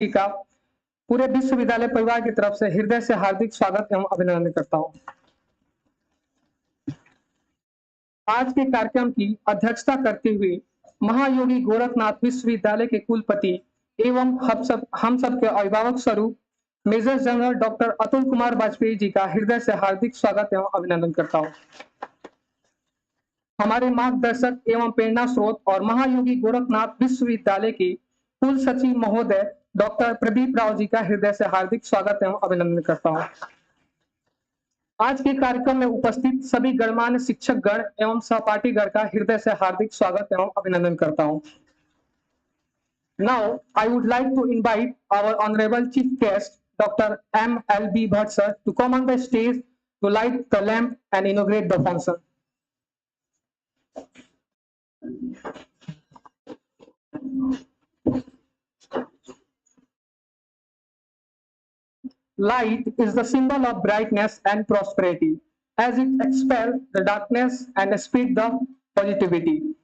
का पूरे विश्वविद्यालय परिवार की तरफ से हृदय से हार्दिक स्वागत एवं अभिनंदन करता हूं। आज के कार्यक्रम की अध्यक्षता करते हुए महायोगी गोरखनाथ विश्वविद्यालय के कुलपति एवं हम सब के अभिभावक स्वरूप major general doctor Atul Kumar Vajpayee ji का हृदय से हार्दिक स्वागत एवं अभिनंदन करता हूं। हमारे मार्गदर्शक एवं प्रेरणा स्रोत और महायोगी गोरखनाथ विश्वविद्यालय के कुल सचिव महोदय डॉक्टर प्रदीप राव जी का हृदय से हार्दिक स्वागत एवं अभिनंदन करता हूं। आज के कार्यक्रम में उपस्थित सभी गणमान्य शिक्षक गण एवं सहपाठी गण का हृदय से हार्दिक स्वागत एवं अभिनंदन करता हूं। Now I would like to invite our honorable chief guest Dr. M.L.B. Bhatt sir to come on the stage to light the lamp and inaugurate the function. Light is the symbol of brightness and prosperity, as it expels the darkness and spreads the positivity.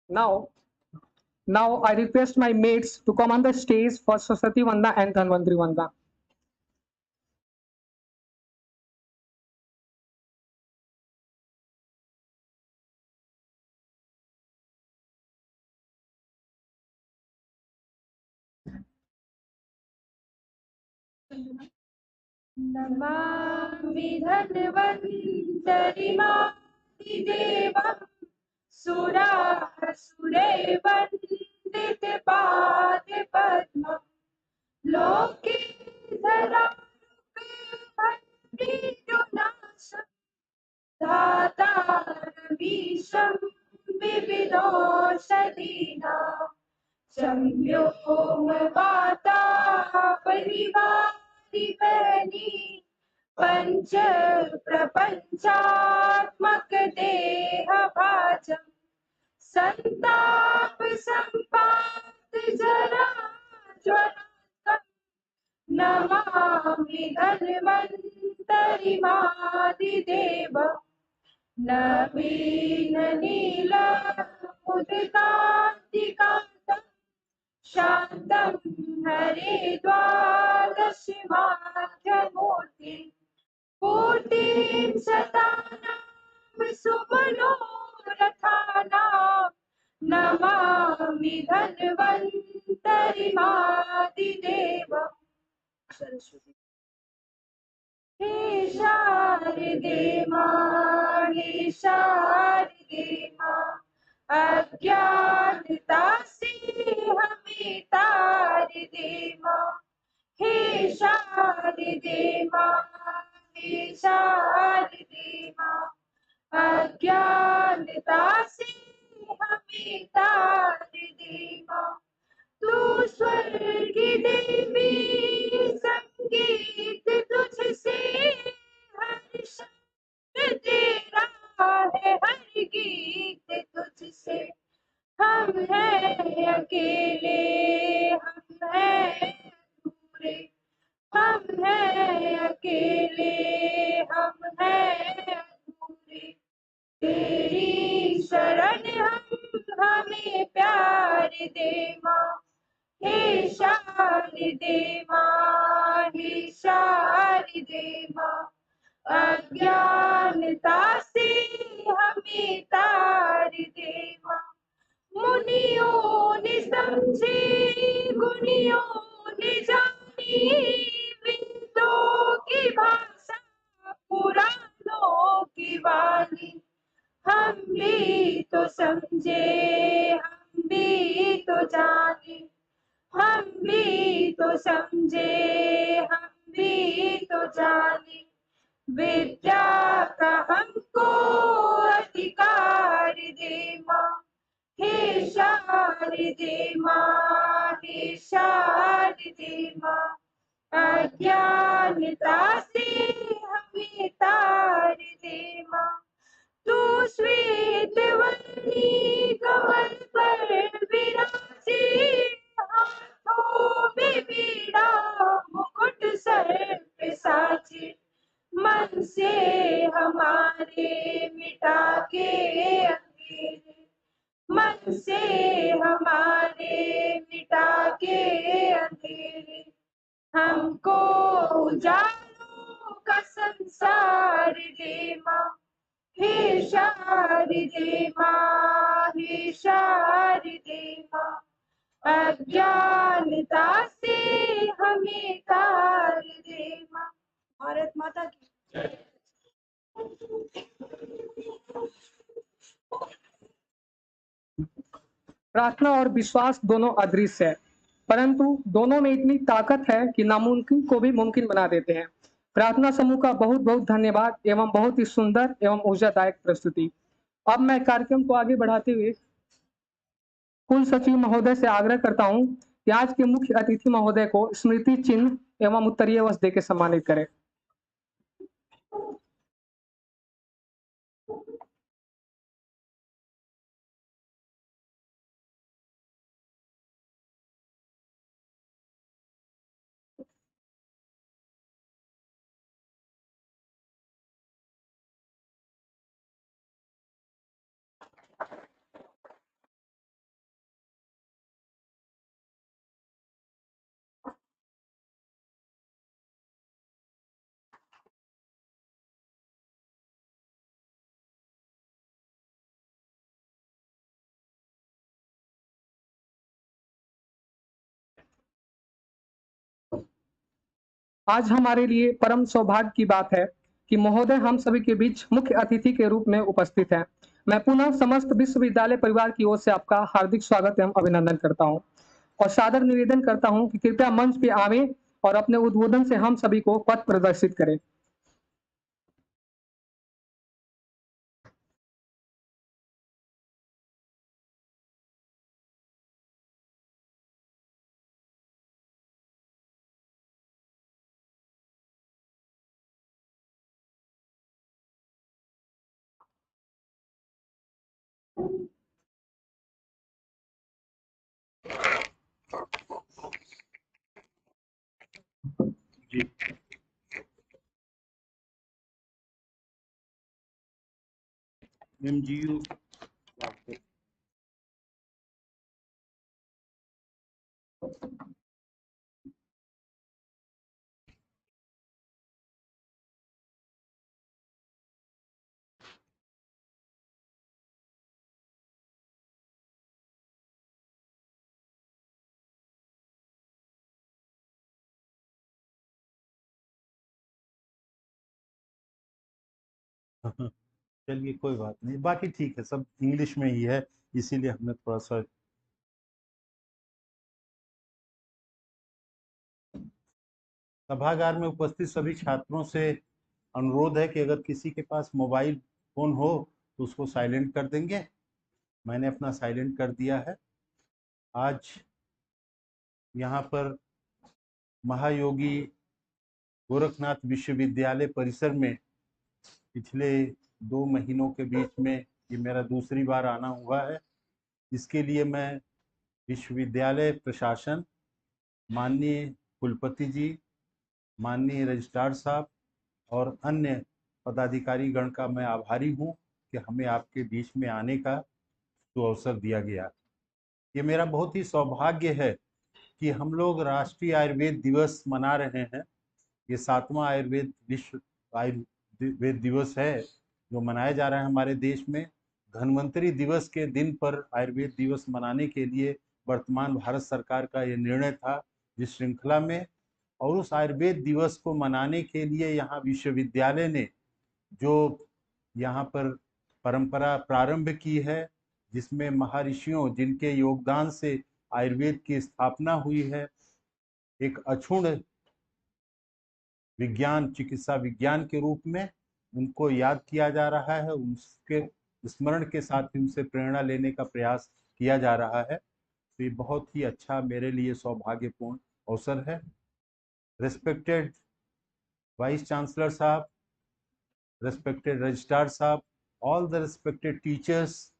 Now I request my mates to come on the stage for Saraswati Vanda and Dhanvantri Vanda. Namami धन्वन्तरिमादिदेवं सुरासुरैर्वन्दितपादपद्मं लोके धरामृत्युनाशं धातारमीशं विविधौषधीनां संयोमवाता परिवारिवनि पंच प्रपंचात्मक देहभाजं संताप संपात जरा ज्वलंतं नमामि धन्वन्तरिमादिदेवं नवीन नीलमुदितान्तिकान्तं शान्तं हरिद्वादशिमाख्यमूर्ति पूर्तिं सतानां सुमनोरथानां नमामि धन्वन्तरिमादिदेवं सरस्वती। हे शारदे मां हे शारदे मां अज्ञानता से हमें तार दे मां। हे शारदे मां हे शारदे मां अज्ञानता से हमें तार दे मां। तू स्वर्ग देवी संगीत तुझसे हर शब्द तेरा है हर गीत तुझसे। हम हैं अकेले हम हैं अधूरे हम हैं अकेले हम हैं अधूरे तेरी शरण हम हमें प्यार दे मां। हे शारदे शारदे माँ, हे शारदे माँ, अज्ञानता से हमें तार दे माँ। मुनियों ने समझे, गुनियों ने जानी, वेदों की भाषा, पुराणों की वाणी। हम भी तो समझे, हम भी तो जाने, हम भी तो समझे, हम भी तो जाने। विद्या का हमको अधिकार दे माँ, हे शारदे माँ, हे शारदे माँ, अज्ञानता से हमें तार दे माँ। तू श्वेत वर्णी कमल पर विराजे, हाथों में बीड़ा मुकुट सर पे साजे। मन से हमारे मिटा के अंधेरे, मन से हमारे मिटा के अंधेरे। हमको उजालों का संसार दे माँ, हे शारदे माँ, हे शारदे माँ, अज्ञानता से हमें तार दे माँ। भारत माता की। प्रार्थना और विश्वास दोनों अदृश्य है, परंतु दोनों में इतनी ताकत है कि नामुमकिन को भी मुमकिन बना देते हैं। प्रार्थना समूह का बहुत बहुत धन्यवाद एवं बहुत ही सुंदर एवं ऊर्जादायक प्रस्तुति। अब मैं कार्यक्रम को आगे बढ़ाते हुए कुल सचिव महोदय से आग्रह करता हूं कि आज के मुख्य अतिथि महोदय को स्मृति चिन्ह एवं उत्तरीय वस्त्र देकर सम्मानित करें। आज हमारे लिए परम सौभाग्य की बात है कि महोदय हम सभी के बीच मुख्य अतिथि के रूप में उपस्थित हैं। मैं पुनः समस्त विश्वविद्यालय परिवार की ओर से आपका हार्दिक स्वागत एवं अभिनंदन करता हूं और सादर निवेदन करता हूं कि कृपया मंच पे आवे और अपने उद्बोधन से हम सभी को पथ प्रदर्शित करें। जी MGU चलिए कोई बात नहीं, बाकी ठीक है, सब इंग्लिश में ही है, इसीलिए हमने थोड़ा सा। सभागार में उपस्थित सभी छात्रों से अनुरोध है कि अगर किसी के पास मोबाइल फोन हो तो उसको साइलेंट कर देंगे। मैंने अपना साइलेंट कर दिया है। आज यहाँ पर महायोगी गोरखनाथ विश्वविद्यालय परिसर में पिछले 2 महीनों के बीच में ये मेरा दूसरी बार आना हुआ है। इसके लिए मैं विश्वविद्यालय प्रशासन, माननीय कुलपति जी, माननीय रजिस्ट्रार साहब और अन्य पदाधिकारी गण का मैं आभारी हूँ कि हमें आपके बीच में आने का तो अवसर दिया गया। ये मेरा बहुत ही सौभाग्य है कि हम लोग राष्ट्रीय आयुर्वेद दिवस मना रहे हैं। ये 7वां आयुर्वेद विश्व आयुर्वेद दिवस है जो मनाया जा रहा है हमारे देश में। धन्वंतरी दिवस के दिन पर आयुर्वेद दिवस मनाने के लिए वर्तमान भारत सरकार का ये निर्णय था जिस श्रृंखला में, और उस आयुर्वेद दिवस को मनाने के लिए यहाँ विश्वविद्यालय ने जो यहाँ पर परंपरा प्रारंभ की है, जिसमें महर्षियों जिनके योगदान से आयुर्वेद की स्थापना हुई है, एक अक्षुण्ण विज्ञान, चिकित्सा विज्ञान के रूप में उनको याद किया जा रहा है। उसके स्मरण के साथ ही उनसे प्रेरणा लेने का प्रयास किया जा रहा है। तो ये बहुत ही अच्छा मेरे लिए सौभाग्यपूर्ण अवसर है। रिस्पेक्टेड वाइस चांसलर साहब, respected registrar sahab, all the respected teachers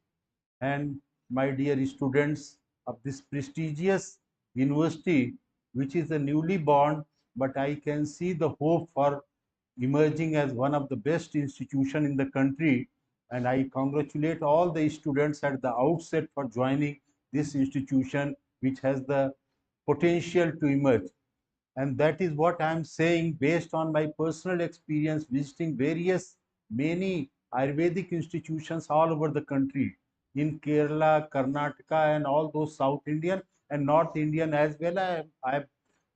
and my dear students of this prestigious university, which is a newly born, but I can see the hope for emerging as one of the best institution in the country. And I congratulate all the students at the outset for joining this institution, which has the potential to emerge. And that is what I am saying based on my personal experience visiting various many Ayurvedic institutions all over the country, in Kerala, Karnataka, and all those South Indian and North Indian as well. I have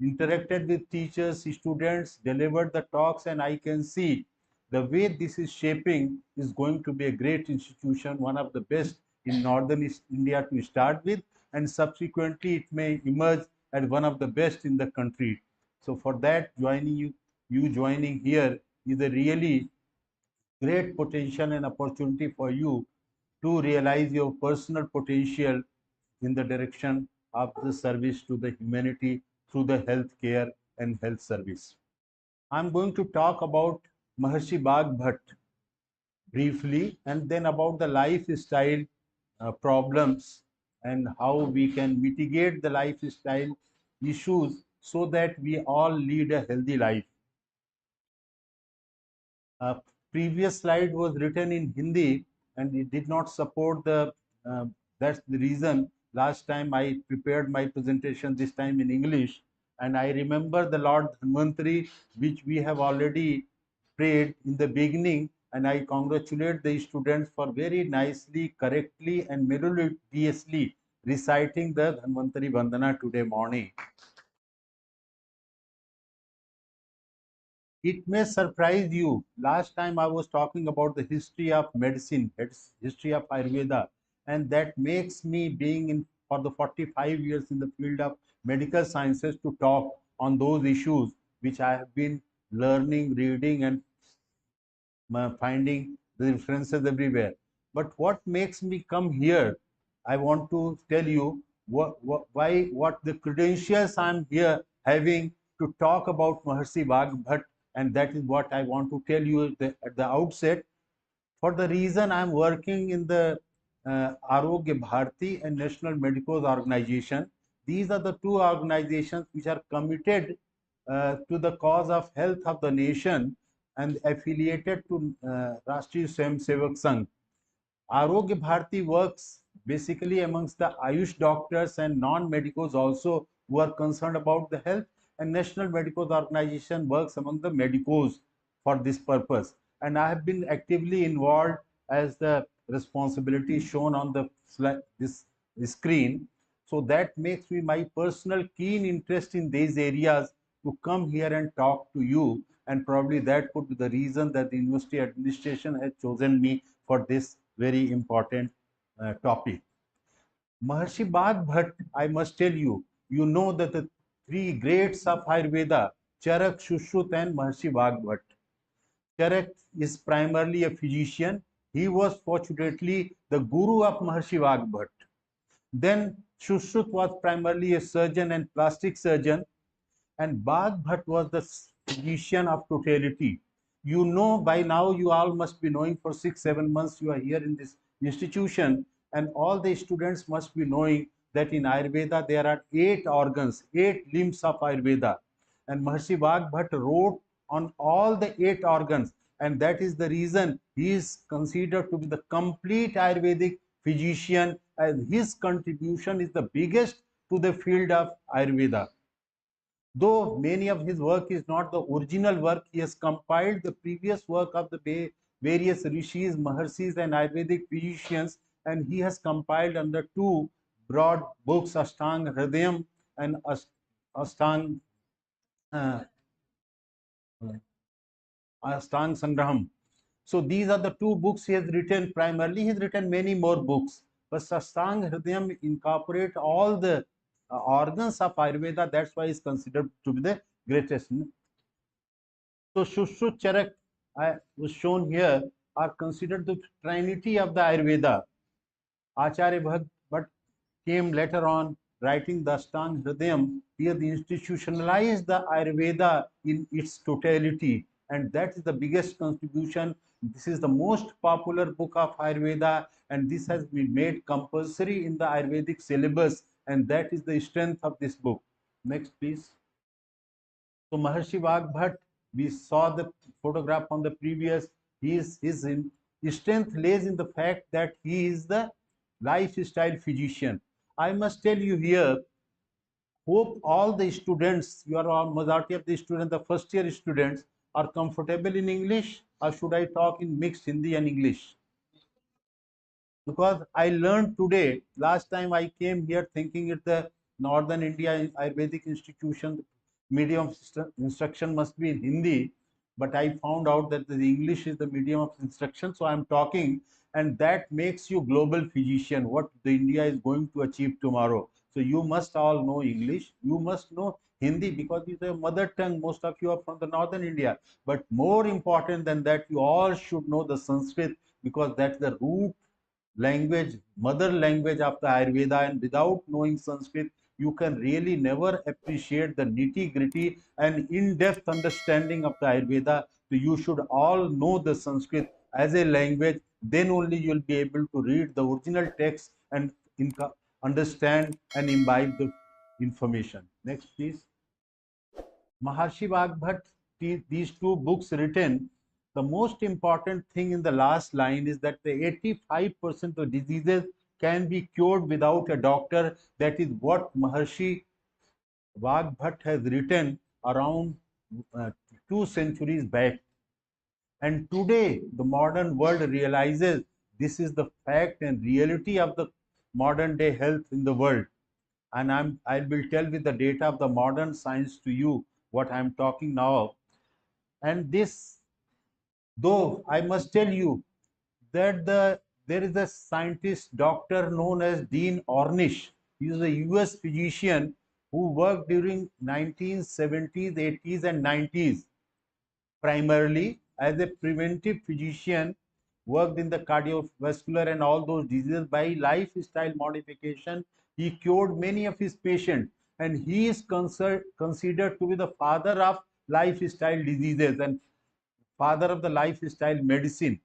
interacted with teachers, students, delivered the talks, and I can see the way this is shaping is going to be a great institution, one of the best in Northern India to start with, and subsequently it may emerge as one of the best in the country. So for that, joining you joining here is a really great potential and opportunity for you to realize your personal potential in the direction of the service to the humanity through the health care and health service. I'm going to talk about Maharshi Bhag Bhatt briefly, and then about the lifestyle problems and how we can mitigate the lifestyle issues so that we all lead a healthy life. Previous slide was written in Hindi and it did not support the, that's the reason last time I prepared my presentation this time in English. And I remember the Lord Dhanvantari, which we have already prayed in the beginning, and I congratulate the students for very nicely, correctly, and melodiously reciting the Dhanvantari Vandana today morning. It may surprise you. Last time I was talking about the history of medicine, history of Ayurveda, and that makes me, being in for the 45 years in the field of medical sciences, to talk on those issues which I have been learning, reading, and finding the references everywhere. But what makes me come here, I want to tell you what the credentials I'm here having to talk about Maharshi Bhag Bhatt, and that is what I want to tell you at the outset. For the reason I'm working in the Arogya Bharati and National Medical Organization, these are the two organizations which are committed to the cause of health of the nation and affiliated to Rashtriya Swayamsevak Sangh. Arogya Bharati works basically amongst the Ayush doctors and non-medicos also who are concerned about the health, and National Medical Organization works among the medicos for this purpose. And I have been actively involved as the responsibility shown on the this screen. So that makes me my personal keen interest in these areas to come here and talk to you, and probably that could be the reason that the university administration has chosen me for this very important topic. Maharshi Bhag Bhatt, I must tell you, you know that the three greats of Ayurveda, Charak, Shushruta, and Maharshi Bhag Bhatt. Charak is primarily a physician. He was fortunately the guru of Maharshi Bhag Bhatt. Then Shushruta was primarily a surgeon and plastic surgeon, and Bhag Bhatt was the physician of totality. You know, by now you all must be knowing, for 6-7 months you are here in this institution, and all the students must be knowing that in Ayurveda there are 8 organs, 8 limbs of Ayurveda, and Maharshi Bhag Bhatt wrote on all the 8 organs, and that is the reason he is considered to be the complete Ayurvedic physician, and his contribution is the biggest to the field of Ayurveda. Though many of his work is not the original work, he has compiled the previous work of the various rishis, maharshis, and Ayurvedic physicians, and he has compiled under two broad books, Ashtang Hridayam and Ashtang uh, Ashtang Sangraham. So these are the two books he has written primarily. He has written many more books, but Ashtang Hridayam incorporate all the organs of Ayurveda. That's why he is considered to be the greatest. So Shushruta Charak was shown here are considered the trinity of the Ayurveda. Acharya Bhatt came later on writing the Ashtang Hridayam. He has institutionalized the Ayurveda in its totality, and that is the biggest contribution. This is the most popular book of Ayurveda, and this has been made compulsory in the Ayurvedic syllabus, and that is the strength of this book. Next, please. So Maharshi Vagbhat, we saw the photograph on the previous. His strength lays in the fact that he is the lifestyle physician. I must tell you here, hope all the students, you are all majority of the students, the first year students, are comfortable in English, or should I talk in mixed Hindi and English? Because I learned today, last time I came here thinking it's the Northern India Ayurvedic institution, medium of instruction must be in Hindi, but I found out that the English is the medium of instruction, so I'm talking, and that makes you global physician, what the India is going to achieve tomorrow. So you must all know English, you must know Hindi, because it's a mother tongue, most of you are from the Northern India, but more important than that, you all should know the Sanskrit, because that's the root language, mother language of the Ayurveda, and without knowing Sanskrit, you can really never appreciate the nitty-gritty and in-depth understanding of the Ayurveda. So you should all know the Sanskrit as a language, then only you'll be able to read the original text and understand and imbibe the information. Next, please. Maharshi Vagbhat, these two books written, the most important thing in the last line is that the 85% of diseases can be cured without a doctor. That is what Maharshi Vagbhat has written around 2 centuries back. And today, the modern world realizes this is the fact and reality of the modern day health in the world. And I will tell with the data of the modern science to you what I'm talking now. And this, though I must tell you that there is a scientist, doctor known as Dean Ornish. He is a US physician who worked during 1970s, 80s, and 90s, primarily as a preventive physician, worked in the cardiovascular and all those diseases. By lifestyle modification, he cured many of his patients, and he is considered to be the father of lifestyle diseases and father of the lifestyle medicine.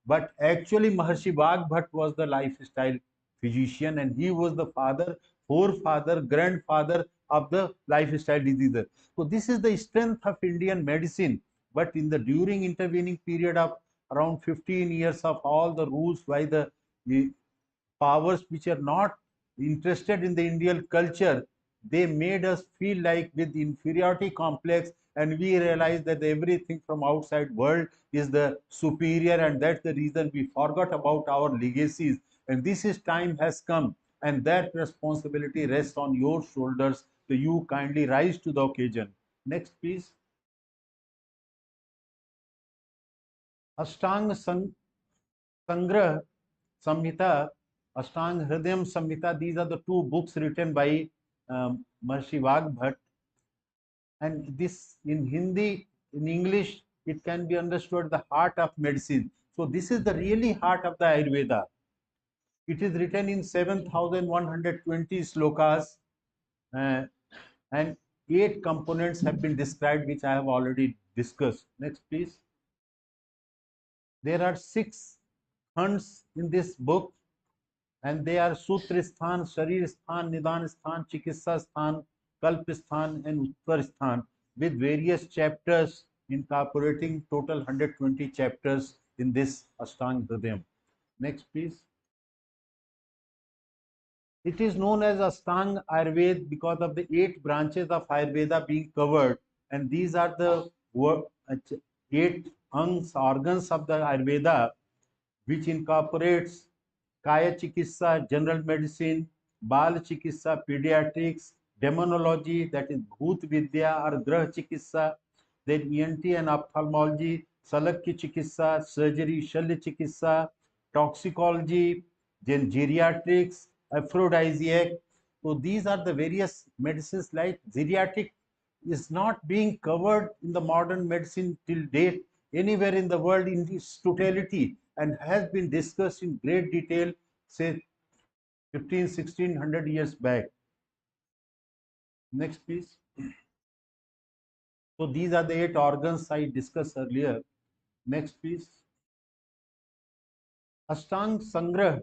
But actually, Maharshi Vagbhat was the lifestyle physician, and he was the father, forefather, grandfather of the lifestyle diseases. So this is the strength of Indian medicine. But in the during intervening period of around 15 years of all the rules by the powers which are not interested in the Indian culture, they made us feel like with inferiority complex, and we realized that everything from outside world is the superior, and that's the reason we forgot about our legacies. And this is time has come, and that responsibility rests on your shoulders. So you kindly rise to the occasion. Next, please. Ashtang Sangrah Samhita, Ashtang Hridayam Samhita, these are the two books written by Maharishi Vagbhat. And this in Hindi, in English, it can be understood the heart of medicine. So this is the really heart of the Ayurveda. It is written in 7,120 slokas, uh, and 8 components have been described, which I have already discussed. Next, please. There are 6 khands in this book, and they are Sutra Sthan, Sharir Sthan, Nidan Sthan, Chikitsa Sthan, Kalp Sthan, and Uttar Sthan, with various chapters incorporating total 120 chapters in this Ashtang Hridayam. Next, please. It is known as Ashtanga Ayurveda because of the 8 branches of Ayurveda being covered, and these are the 8 organs of the Ayurveda, which incorporates Kaya Chikitsa, general medicine, Bal Chikitsa, pediatrics, demonology, that is Bhoot Vidya or Grah Chikitsa, then ENT and ophthalmology, Salakya Chikitsa, surgery, Shalya Chikitsa, toxicology, then geriatrics, aphrodisiac. So these are the various medicines. Like geriatric is not being covered in the modern medicine till date anywhere in the world in its totality, and has been discussed in great detail, say 15, 1600 years back. Next, please. So these are the 8 organs I discussed earlier. Next, please. Ashtang Sangrah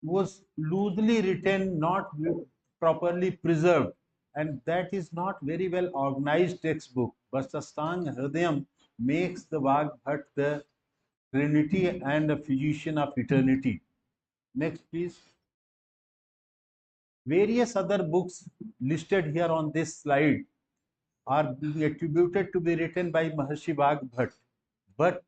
was loosely written, not properly preserved, and that is not very well organized textbook. But Ashtang Hridayam makes the Vagbhat the Trinity and a physician of eternity. Next, please. Various other books listed here on this slide are being attributed to be written by Maharshi Vagbhat, but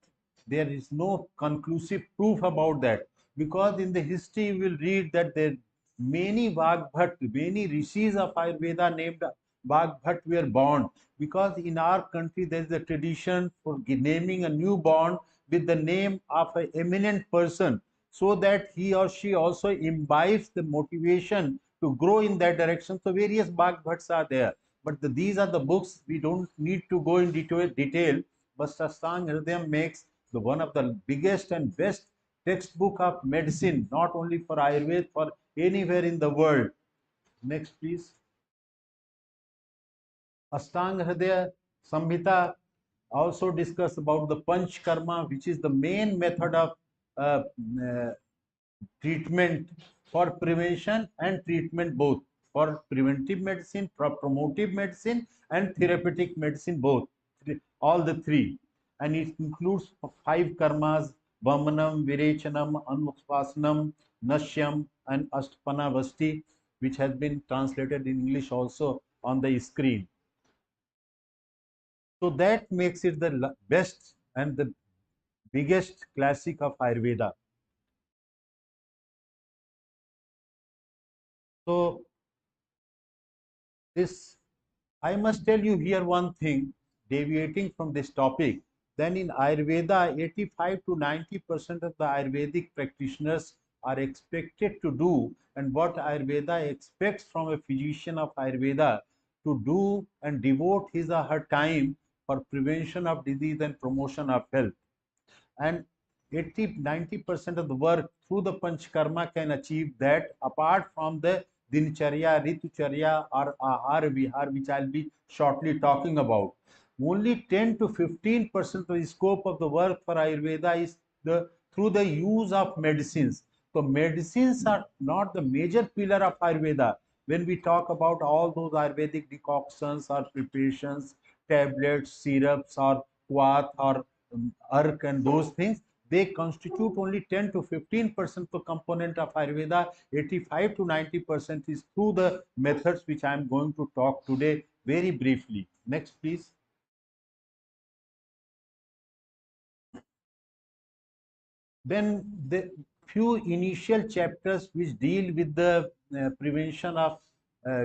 there is no conclusive proof about that, because in the history you will read that there many Vagbhat, many rishis of Ayurveda named Vagbhat were born, because in our country there is a tradition for naming a newborn with the name of an eminent person, so that he or she also imbibes the motivation to grow in that direction. So various Vagbhats are there, but these are the books. We don't need to go in detail. But Ashtanga Hridayam makes the one of the biggest and best textbook of medicine, not only for Ayurveda, for anywhere in the world. Next, please. Ashtanga Hridaya Samhita also discuss about the Panch Karma, which is the main method of uh, uh, treatment for prevention and treatment both, for preventive medicine, for promotive medicine, and therapeutic medicine both, all the three. And it includes 5 karmas: Vamanam, Virechanam, Anusvasanam, Nashyam, and Astpanavasti, which has been translated in English also on the screen. So that makes it the best and the biggest classic of Ayurveda. So this, I must tell you here one thing, deviating from this topic. Then in Ayurveda, 85 to 90% of the Ayurvedic practitioners are expected to do, and what Ayurveda expects from a physician of Ayurveda to do and devote his or her time for prevention of disease and promotion of health. And 80-90% of the work through the Panchkarma can achieve that, apart from the Dincharya, Ritucharya, or Ahar Vihar, which I'll be shortly talking about. Only 10 to 15% of the scope of the work for Ayurveda is through the use of medicines. So medicines are not the major pillar of Ayurveda. When we talk about all those Ayurvedic decoctions or preparations, tablets, syrups, or quath, or arc, and those things, they constitute only 10 to 15% the component of Ayurveda. 85 to 90% is through the methods which I am going to talk today very briefly. Next, please. Then the few initial chapters which deal with the prevention of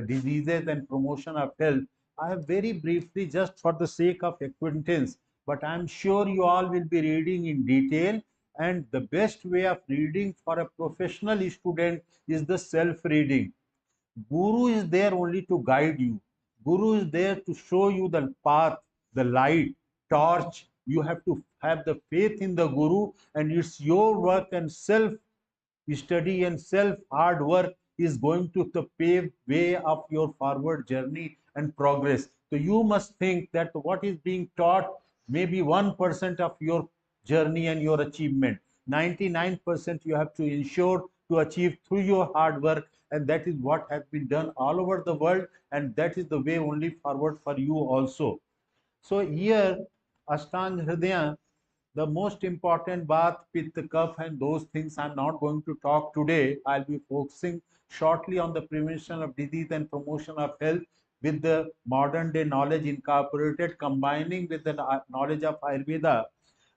diseases and promotion of health, I have very briefly, just for the sake of acquaintance, but I am sure you all will be reading in detail. And the best way of reading for a professional student is the self-reading. Guru is there only to guide you. Guru is there to show you the path, the light, torch. You have to have the faith in the Guru, and it's your work and self study and self hard work is going to the pave way of your forward journey and progress. So you must think that what is being taught may be 1% of your journey and your achievement. 99% you have to ensure to achieve through your hard work, and that is what has been done all over the world, and that is the way only forward for you also. So here Ashtanga Hridaya The most important bath, pitta, kapha, and those things I'm not going to talk today. I'll be focusing shortly on the prevention of disease and promotion of health with the modern day knowledge incorporated, combining with the knowledge of Ayurveda.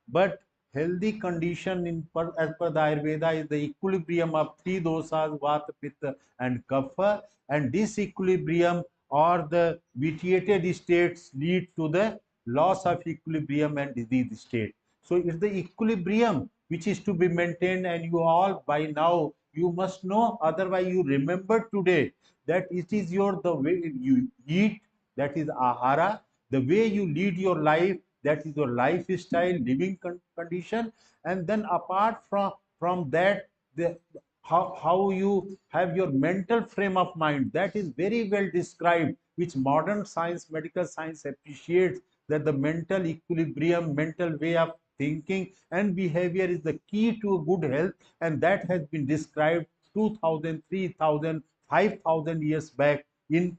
But healthy condition as per the Ayurveda is the equilibrium of three dosas, Vata, Pitta, and Kapha, and this equilibrium or the vitiated states lead to the loss of equilibrium and disease state. So it's the equilibrium which is to be maintained, and you all by now you must know, otherwise you remember today that it is your the way you eat, that is ahara, the way you lead your life, that is your lifestyle, living condition, and then apart from that, the how you have your mental frame of mind, that is very well described, which modern science, medical science appreciates, that the mental equilibrium, mental way of thinking and behavior is the key to good health, and that has been described 2000, 3000, 5000 years back in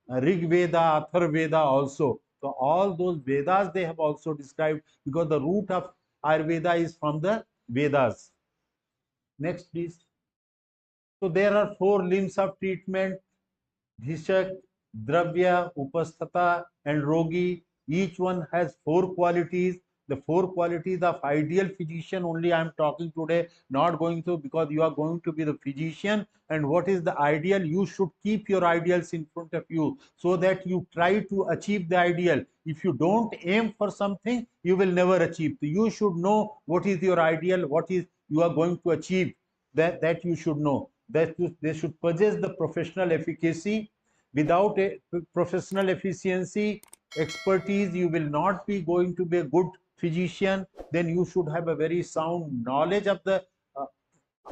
Rig Veda, Athar Veda also. So all those Vedas they have also described, because the root of Ayurveda is from the Vedas. Next, please. So there are four limbs of treatment: Dhishak, Dravya, Upasthata, and Rogi. Each one has four qualities. The four qualities of ideal physician only I am talking today, not going to, because you are going to be the physician. And what is the ideal? You should keep your ideals in front of you so that you try to achieve the ideal. If you don't aim for something, you will never achieve. So you should know what is your ideal, what is you are going to achieve. That you should know. That they should possess the professional efficacy. Without a professional efficiency, expertise, you will not be going to be a good physician. Then you should have a very sound knowledge of the uh,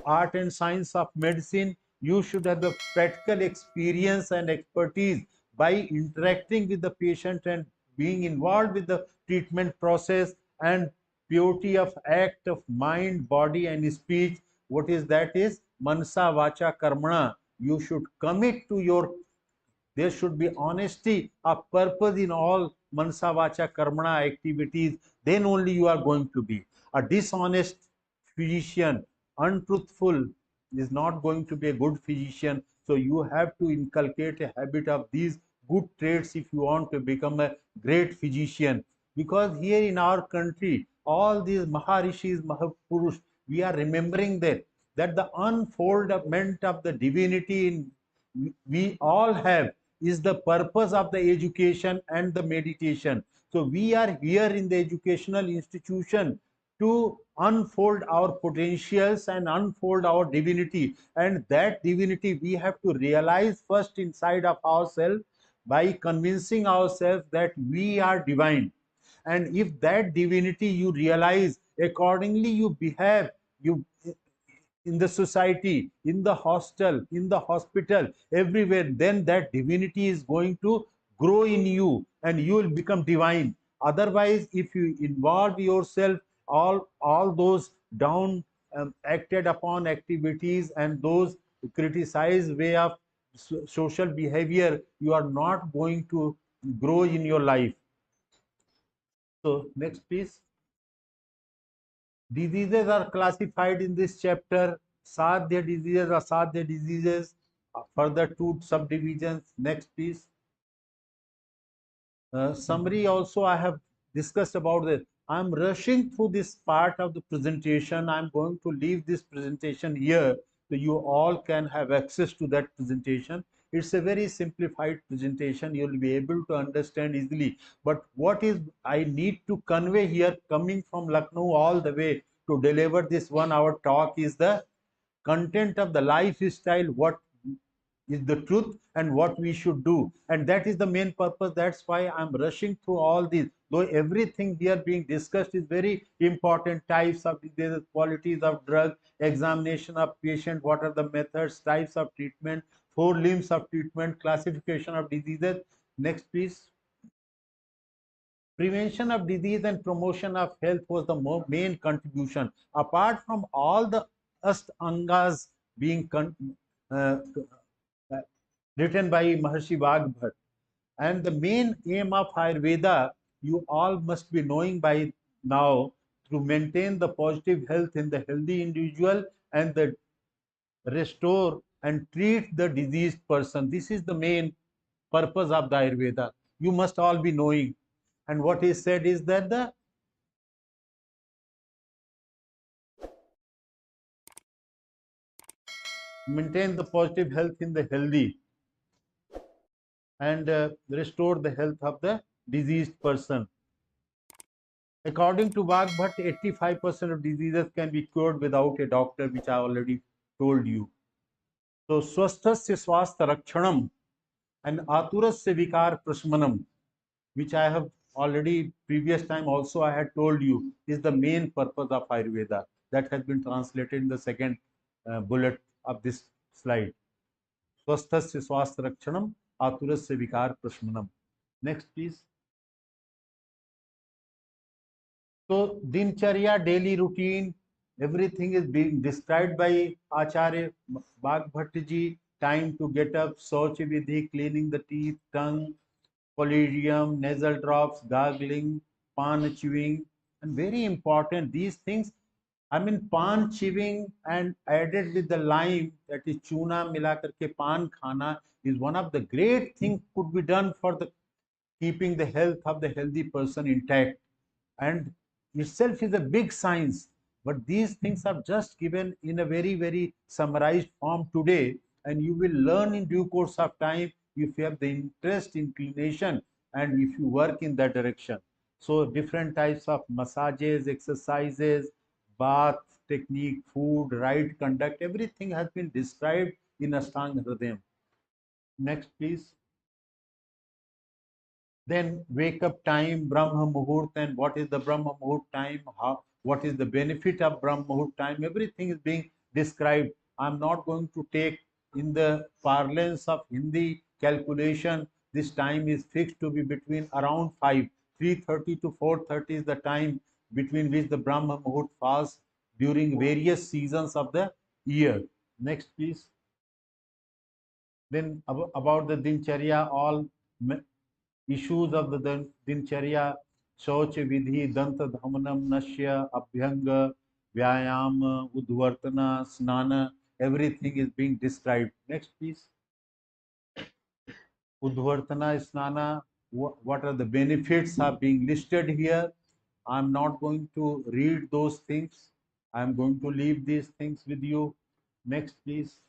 art and science of medicine. You should have the practical experience and expertise by interacting with the patient and being involved with the treatment process, and purity of act of mind, body, and speech. What is that? Is mansa vacha karmana. You should commit to your, there should be honesty of purpose in all mansa vacha karmana activities. Then only you are going to be. A dishonest physician, untruthful, is not going to be a good physician. So you have to inculcate a habit of these good traits if you want to become a great physician. Because here in our country, all these Maharishis, Mahapurush, we are remembering that the unfoldment of the divinity in we all have is the purpose of the education and the meditation. So we are here in the educational institution to unfold our potentials and unfold our divinity, and that divinity we have to realize first inside of ourselves by convincing ourselves that we are divine. And if that divinity you realize, accordingly you behave, you in the society, in the hostel, in the hospital, everywhere, then that divinity is going to grow in you and you will become divine. Otherwise, if you involve yourself all those down acted upon activities and those criticized way of social behavior, you are not going to grow in your life. So next, please. Diseases are classified in this chapter: Sadhya diseases, Asadhya diseases, further two subdivisions. Next, please. Summary also I have discussed about this. I'm rushing through this part of the presentation. I'm going to leave this presentation here so you all can have access to that presentation. It's a very simplified presentation. You'll be able to understand easily. But what is I need to convey here, coming from Lucknow all the way to deliver this 1 hour talk, is the content of the lifestyle, what is the truth and what we should do, and that is the main purpose. That's why I'm rushing through all these, though everything here being discussed is very important: types of diseases, qualities of drug, examination of patient, what are the methods, types of treatment, four limbs of treatment, classification of diseases. Next, please. Prevention of disease and promotion of health was the main contribution, apart from all the angas being uh, uh, written by Maharshi Vagbhat. And the main aim of Ayurveda, you all must be knowing by now, to maintain the positive health in the healthy individual and the restore and treat the diseased person. This is the main purpose of the Ayurveda. You must all be knowing. And what is said is that the maintain the positive health in the healthy and restore the health of the diseased person. According to Vagbhat, 85% of diseases can be cured without a doctor, which I already told you. So, swasthasya swastha rakshanam and aturasya vikar prashmanam, which I have already previous time also I had told you, is the main purpose of Ayurveda. That has been translated in the second bullet of this slide. Swasthasya swastha rakshanam, aturasya vikar prashmanam. Next, please. So, Dincharya, daily routine, everything is being described by Acharya Bhagbhat ji. Time to get up, Sauch Vidhi, cleaning the teeth, tongue, collyrium, nasal drops, gargling, pan chewing, and very important, these things, I mean, pan chewing and added with the lime, that is chuna mila karke pan khana, is one of the great things could be done for the keeping the health of the healthy person intact, and itself is a big science. But these things are just given in a very summarized form today, and you will learn in due course of time if you have the interest, inclination, and if you work in that direction. So different types of massages, exercises, bath technique, food, right conduct, everything has been described in Ashtanga Hridayam. Next, please. Then wake up time, Brahma Muhurt, and what is the Brahma Muhurt time, how, what is the benefit of Brahma Muhurt time, everything is being described. I'm not going to take in the parlance of Hindi calculation, this time is fixed to be between around 3:30 to 4:30 is the time between which the Brahma Muhurt falls during various seasons of the year. Next, please. Then about the Dincharya, all issues of the Dincharya, Shauch Vidhi, Danta Dhamanam, Nashya, Abhyanga, Vyayam, Udvartana, Snana, everything is being described. Next, please. Udvartana, Snana, what are the benefits are being listed here. I'm not going to read those things. I'm going to leave these things with you. Next, please.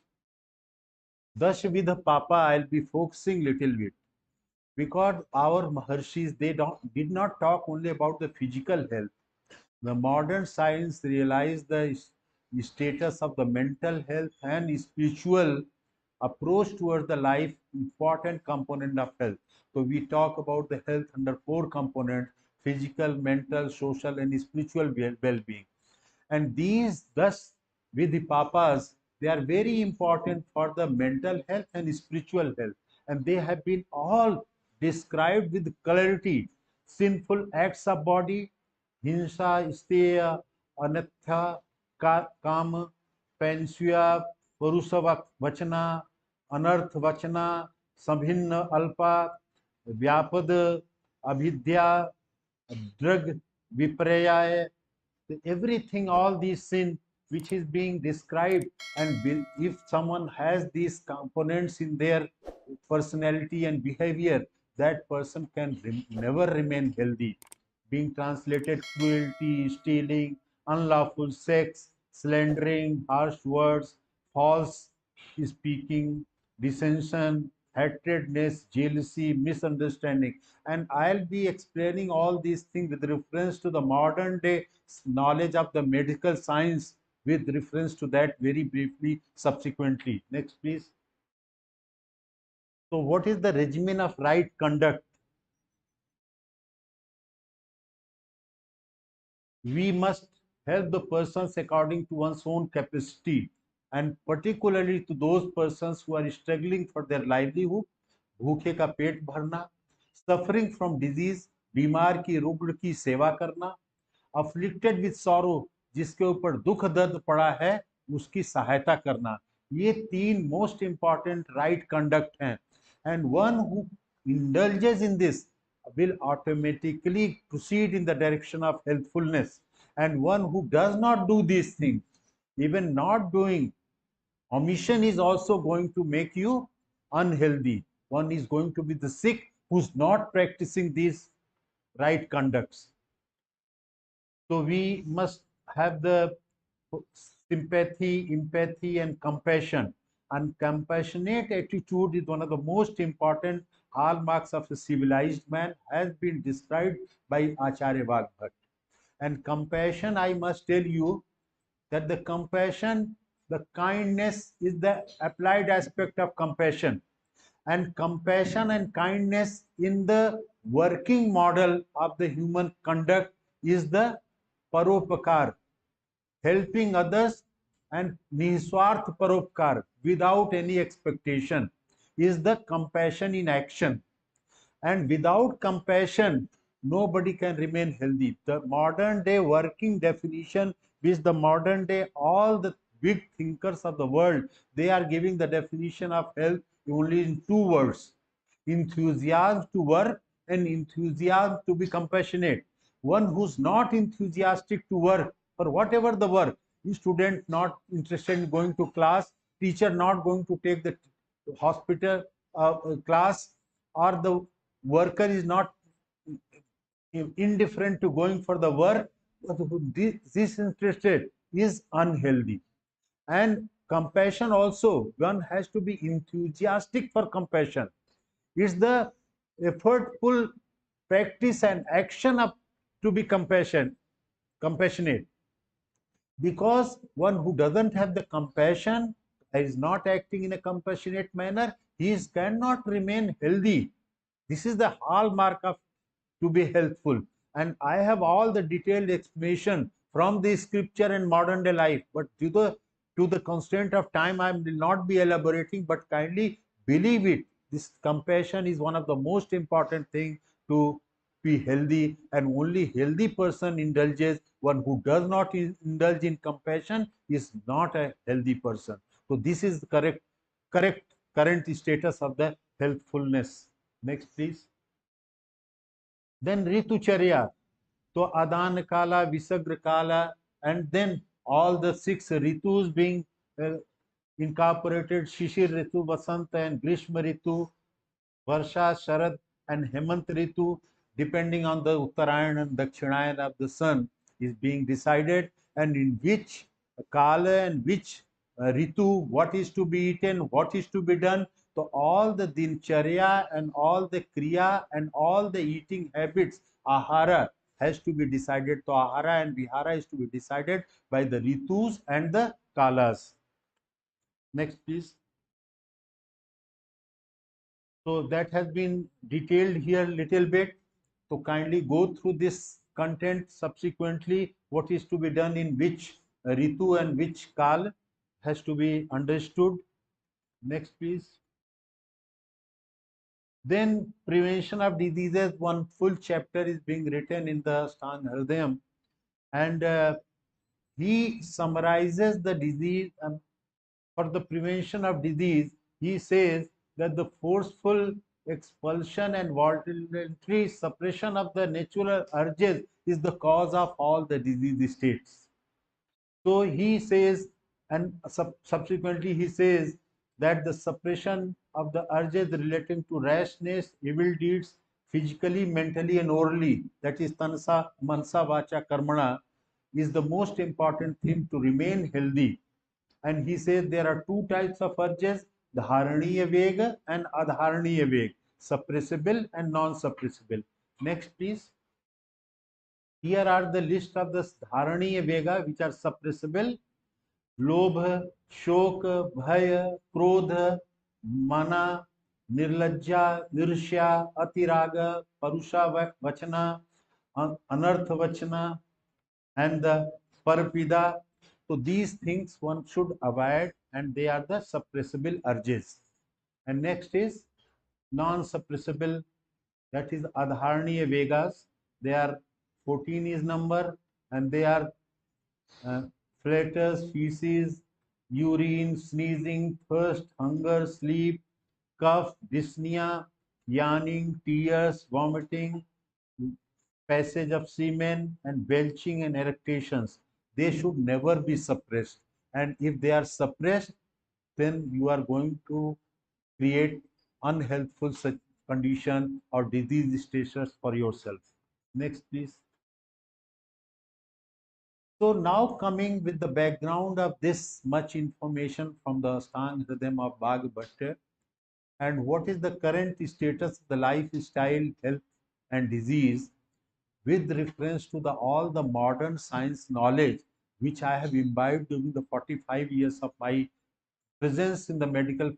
Dashvidha Papa, I'll be focusing little bit, because our Maharshis, they did not talk only about the physical health. The modern science realized the status of the mental health and spiritual approach towards the life, important component of health. So we talk about the health under 4 components: physical, mental, social, and spiritual well-being. And these, thus, with the papas, they are very important for the mental health and spiritual health. And they have been all described with clarity. Sinful acts of body, hinsa, steya, anatha, काम, पेंस्या, परुषव वचना, अनर्थ वचना, संभिन्न Alpa, व्यापद, अभिद्या, drug, vipraya, everything, all these sin which is being described, and if someone has these components in their personality and behavior, that person can never remain healthy. Being translated: cruelty, stealing, unlawful sex, slandering, harsh words, false speaking, dissension, hatredness, jealousy, misunderstanding. And I'll be explaining all these things with reference to the modern day knowledge of the medical science, with reference to that very briefly subsequently. Next, please. So what is the regimen of right conduct? We must help the persons according to one's own capacity, and particularly to those persons who are struggling for their livelihood, भूखे का पेट भरना, suffering from disease, बीमार की रुग्ण की सेवा करना, afflicted with sorrow, जिसके ऊपर दुख दर्द पड़ा है उसकी सहायता करना. ये 3 मोस्ट इंपॉर्टेंट राइट कंडक्ट हैं, and one who indulges in this will automatically proceed in the direction of healthfulness. And one who does not do these things, even not doing, omission is also going to make you unhealthy. One is going to be the sick who's not practicing these right conducts. So we must have the sympathy, empathy, and compassion. And compassionate attitude is one of the most important hallmarks of a civilized man, has been described by Acharya Vagbhat. And compassion, I must tell you that the compassion, the kindness is the applied aspect of compassion. And compassion and kindness in the working model of the human conduct is the paropakar, helping others, and niswarth paropkar, without any expectation, is the compassion in action. And without compassion, nobody can remain healthy. The modern day working definition, which the modern day all the big thinkers of the world, they are giving the definition of health only in two words: enthusiasm to work and enthusiasm to be compassionate. One who's not enthusiastic to work, for whatever the work, student not interested in going to class, teacher not going to take the hospital class, or the worker is not indifferent to going for the work, disinterested, is unhealthy. And compassion also, one has to be enthusiastic for compassion. It's the effortful practice and action of to be compassionate. Because one who doesn't have the compassion, is not acting in a compassionate manner, he cannot remain healthy. This is the hallmark of to be healthful. And I have all the detailed explanation from the scripture and modern day life, but to the constraint of time, I will not be elaborating, but kindly believe it. This compassion is one of the most important thing to be healthy, and only healthy person indulges. One who does not indulge in compassion is not a healthy person. So this is the correct current status of the healthfulness. Next, please. Then Ritucharya, so Adan Kala, Visagra Kala, and then all the 6 Ritus being incorporated: Shishir Ritu, Vasanta and Grishma Ritu, Varsha, Sharad, and Hemant Ritu, depending on the Uttarayan and Dakshinayan of the sun, is being decided, and in which Kala and which Ritu, what is to be eaten, what is to be done. So all the Dincharya and all the Kriya and all the eating habits, Ahara, has to be decided. So Ahara and Vihara is to be decided by the Ritus and the Kalas. Next, please. So that has been detailed here a little bit. So kindly go through this content subsequently. What is to be done in which Ritu and which Kal has to be understood. Next, please. Then prevention of diseases, one full chapter is being written in the Stan Hridayam, and he summarizes the disease. For the prevention of disease, he says that the forceful expulsion and voluntary suppression of the natural urges is the cause of all the disease states. So he says, and subsequently he says that the suppression of the urges relating to rashness, evil deeds, physically, mentally, and orally, that is tansa, mansa, vacha, karmana, is the most important thing to remain healthy. And he says there are 2 types of urges: the dharaniya vega and adharaniya vega, suppressible and non-suppressible. Next, please. Here are the list of the dharaniya vega which are suppressible: लोभ, शोक, भय, क्रोध, मना, निर्लज्जा, ईर्ष्या, अतिराग, परुषा वचना, अनर्थ वचना, and the parapida. So these things one should avoid, and they are the suppressible urges. And next is non-suppressible, that is adharaniya vegas. They are 14 is number, and they are flatus, feces, urine, sneezing, thirst, hunger, sleep, cough, dyspnea, yawning, tears, vomiting, passage of semen and belching and eructations, they should never be suppressed. And if they are suppressed, then you are going to create unhealthful such condition or disease status for yourself. Next, please. So now coming with the background of this much information from the Astang Hridayam of Bagh Bhatta, and what is the current status of the lifestyle, health and disease with reference to all the modern science knowledge which I have imbibed during the 45 years of my presence in the medical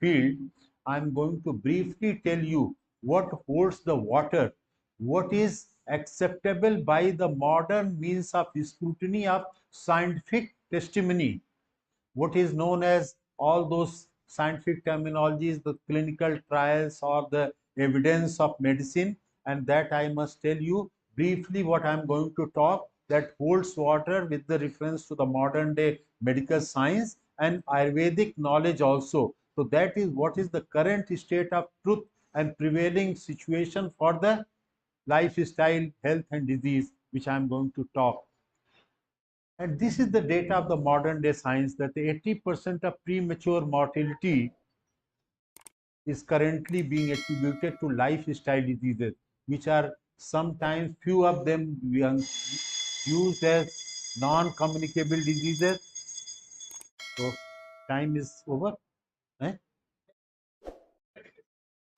field. I am going to briefly tell you what holds the water, what is acceptable by the modern means of scrutiny of scientific testimony, what is known as all those scientific terminologies, the clinical trials or the evidence of medicine. And that I must tell you briefly what I am going to talk that holds water with the reference to the modern day medical science and Ayurvedic knowledge also. So that is what is the current state of truth and prevailing situation for the lifestyle, health and disease, which I am going to talk. And this is the data of the modern day science that 80% of premature mortality is currently being attributed to lifestyle diseases, which are sometimes few of them used as non-communicable diseases. So time is over.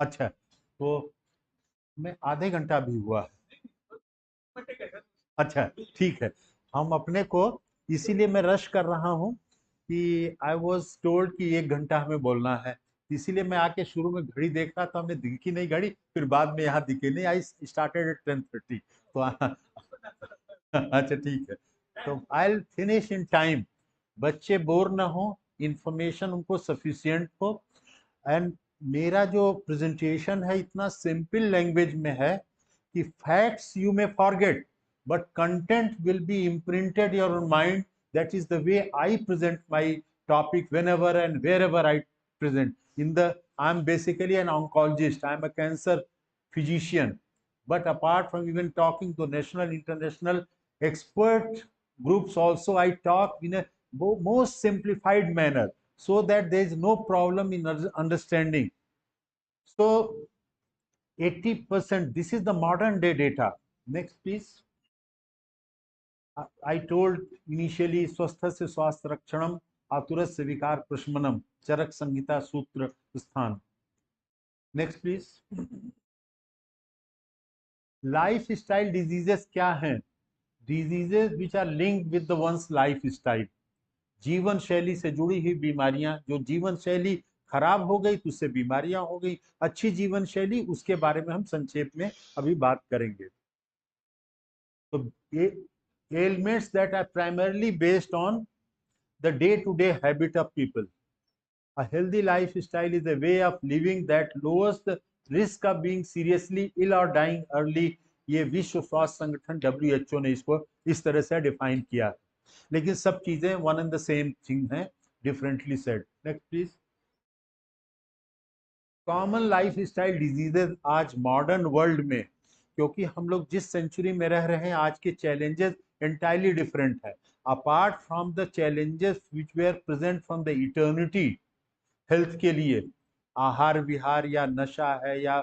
अच्छा, तो मैं आधे घंटा भी हुआ। अच्छा, ठीक है, हम अपने को इसीलिए मैं रश कर रहा हूं कि आई वाज टोल्ड कि 1 घंटा हमें बोलना है, इसीलिए मैं आके शुरू में घड़ी देख रहा था, हमने दिखी नहीं घड़ी, फिर बाद में यहाँ दिखे नहीं, आई स्टार्टेड एट 10:30 तो अच्छा ठीक है, तो I will finish in time, बच्चे बोर ना हो, इंफॉर्मेशन उनको सफिशिएंट हो। एंड मेरा जो प्रेजेंटेशन है इतना सिंपल लैंग्वेज में है कि facts you may forget but content will be imprinted your mind. That is the way I present my topic whenever and wherever I present. I'm basically an oncologist, I'm a cancer physician, but apart from even talking to national international expert groups also, I talk in a most simplified manner so that there is no problem in understanding. So 80%, this is the modern day data. Next please. I told initially स्वस्थस्य स्वास्थ्य रक्षणम आतुरस्य विकार प्रशमनम चरक संहिता सूत्र स्थान. Next please. Lifestyle diseases क्या हैं? Diseases which are linked with the one's lifestyle. जीवन शैली से जुड़ी हुई बीमारियां, जो जीवन शैली खराब हो गई तो उससे बीमारियां हो गई, अच्छी जीवन शैली उसके बारे में हम संक्षेप में अभी बात करेंगे. तो ये ailments that are primarily based on the day-to-day habit of people. A healthy lifestyle is a way of living that lowers the risk of being seriously ill or dying early. ये विश्व स्वास्थ्य संगठन WHO ने इसको इस तरह से define किया, लेकिन सब चीजें one and the same thing है, differently said. Next please. Common lifestyle diseases आज मॉडर्न वर्ल्ड में, क्योंकि हम लोग जिस सेंचुरी में रह रहे हैं, आज के चैलेंजेस entirely different है. Apart from the challenges which were present from the eternity, health के लिए आहार विहार या नशा है या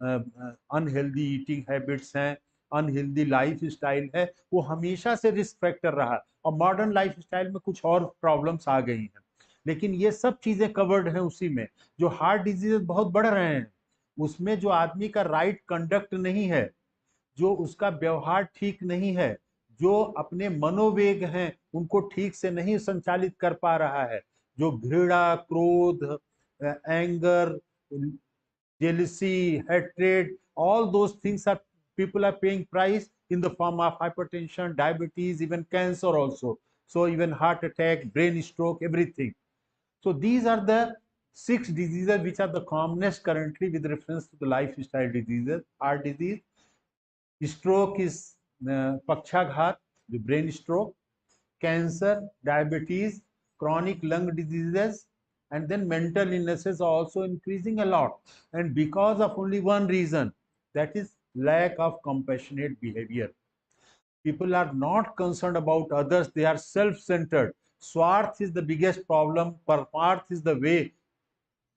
अनहेल्दी ईटिंग हैबिट्स हैं, अनहेल्दी लाइफ स्टाइल है, वो हमेशा से रिस्क फैक्टर रहा, और मॉडर्न लाइफ स्टाइल में कुछ और प्रॉब्लम्स आ गई हैं, लेकिन ये सब चीजें कवर्ड हैं उसी में. जो हार्ट डिजीजेस बहुत बढ़ रहे हैं, उसमें जो आदमी का राइट कंडक्ट नहीं है, जो उसका व्यवहार ठीक नहीं है, जो अपने मनोवेग हैं उनको ठीक से नहीं संचालित कर पा रहा है, जो घृणा, क्रोध, anger, jealousy, hatred, all those things are, people are paying price in the form of hypertension, diabetes, even cancer also. So even heart attack, brain stroke, everything. So these are the 6 diseases which are the commonest currently with reference to the lifestyle diseases. Heart disease, stroke is Pakshaghat, the brain stroke, cancer, diabetes, chronic lung diseases, and then mental illnesses are also increasing a lot. And because of only one reason, that is lack of compassionate behavior. People are not concerned about others, they are self-centered. Swarth is the biggest problem, Parmarth is the way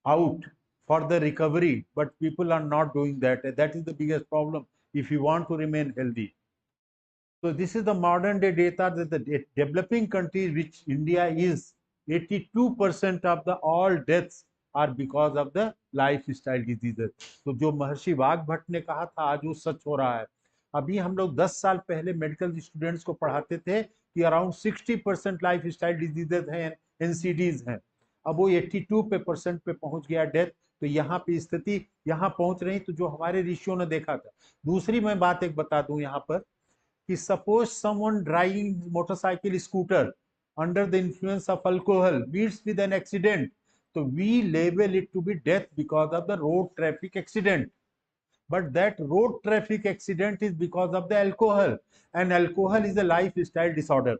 out for the recovery, but people are not doing that. That is the biggest problem if you want to remain healthy. So this is the modern day data that the developing countries, which India is, 82% of the all deaths are because of the lifestyle diseases. तो जो महर्षि वाघ भट्ट ने कहा था आज वो सच हो रहा है. अभी हम लोग 10 साल पहले मेडिकल स्टूडेंट्स को पढ़ाते थे कि अराउंड 60% लाइफस्टाइल डिजीजेज हैं, एनसीडीज हैं. अब वो 82% पे पहुंच गया डेथ. तो यहाँ पे स्थिति यहाँ पहुंच रही, तो जो हमारे ऋषियों ने देखा था. दूसरी मैं बात एक बता दूं यहाँ पर कि suppose someone driving motorcycle scooter under the influence of alcohol meets with an accident, so we label it to be death because of the road traffic accident. But that road traffic accident is because of the alcohol, and alcohol is a lifestyle disorder.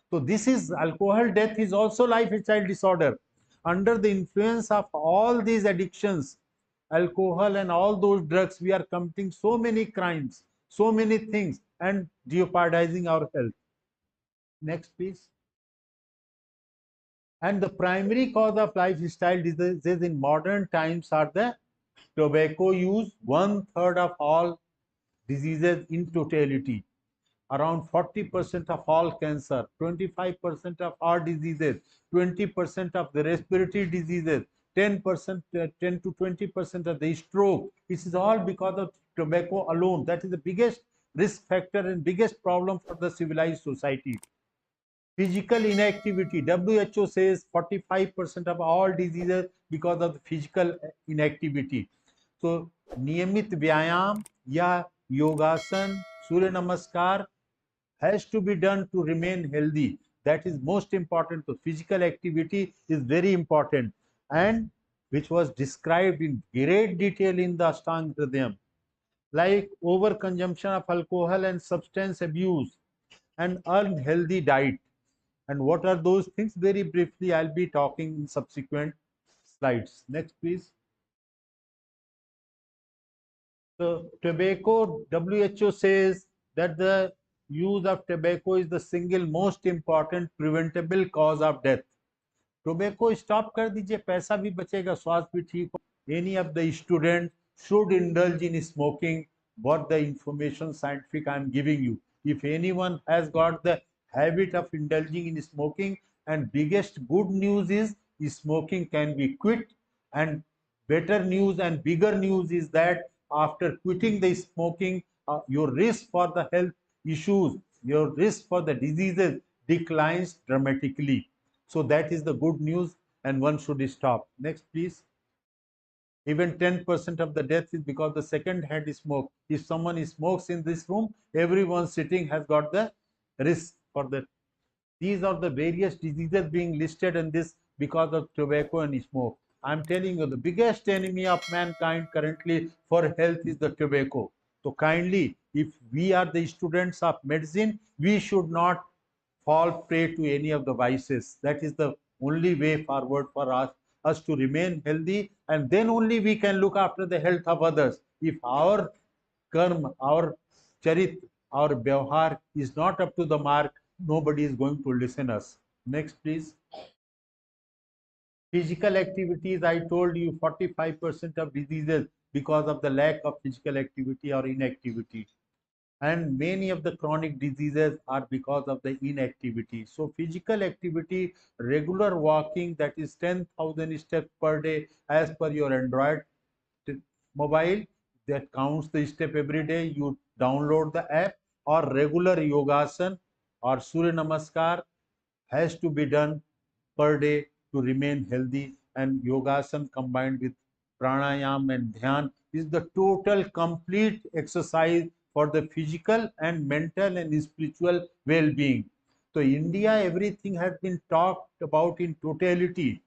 So this is alcohol death is also lifestyle disorder. Under the influence of all these addictions, alcohol and all those drugs, we are committing so many crimes, so many things, and jeopardizing our health. Next, please. And the primary cause of lifestyle diseases in modern times are the tobacco use, 1/3 of all diseases in totality. Around 40% of all cancer, 25% of heart diseases, 20% of the respiratory diseases, 10%, 10 to 20% of the stroke. This is all because of tobacco alone. That is the biggest risk factor and biggest problem for the civilized society. Physical inactivity. WHO says 45% of all diseases because of the physical inactivity. So, नियमित व्यायाम या योगासन, सूर्य नमस्कार has to be done to remain healthy. That is most important. So physical activity is very important, and which was described in great detail in the Ashtanga Hridayam, like overconsumption of alcohol and substance abuse and unhealthy diet. And what are those things? Very briefly, I'll be talking in subsequent slides. Next, please. So tobacco, WHO says that the use of tobacco is the single most important preventable cause of death. Tobacco stop कर दीजिए, पैसा भी बचेगा, स्वास्थ्य भी ठीक हो. Any of the student should indulge in smoking. What the information scientific I am giving you. If anyone has got the habit of indulging in smoking, and biggest good news is smoking can be quit, and better news and bigger news is that after quitting the smoking, your risk for the health issues, your risk for the diseases declines dramatically. So that is the good news, and one should stop. Next, please. Even 10% of the death is because the second hand smoke. If someone smokes in this room, everyone sitting has got the risk for that. These are the various diseases being listed in this because of tobacco and smoke. I'm telling you, the biggest enemy of mankind currently for health is the tobacco. So kindly, if we are the students of medicine, we should not fall prey to any of the vices. That is the only way forward for us to remain healthy, and then only we can look after the health of others. If our karma, our charit, our vyavhar is not up to the mark, nobody is going to listen us. Next, please. Physical activities, I told you 45% of diseases because of the lack of physical activity or inactivity. And many of the chronic diseases are because of the inactivity. So physical activity, regular walking, that is 10,000 steps per day as per your Android mobile, that counts the step every day. You download the app, or regular yogasan or Surya Namaskar has to be done per day to remain healthy. And yogasan combined with pranayam and dhyan is the total complete exercise for the physical and mental and spiritual well-being. So India, everything has been talked about in totality,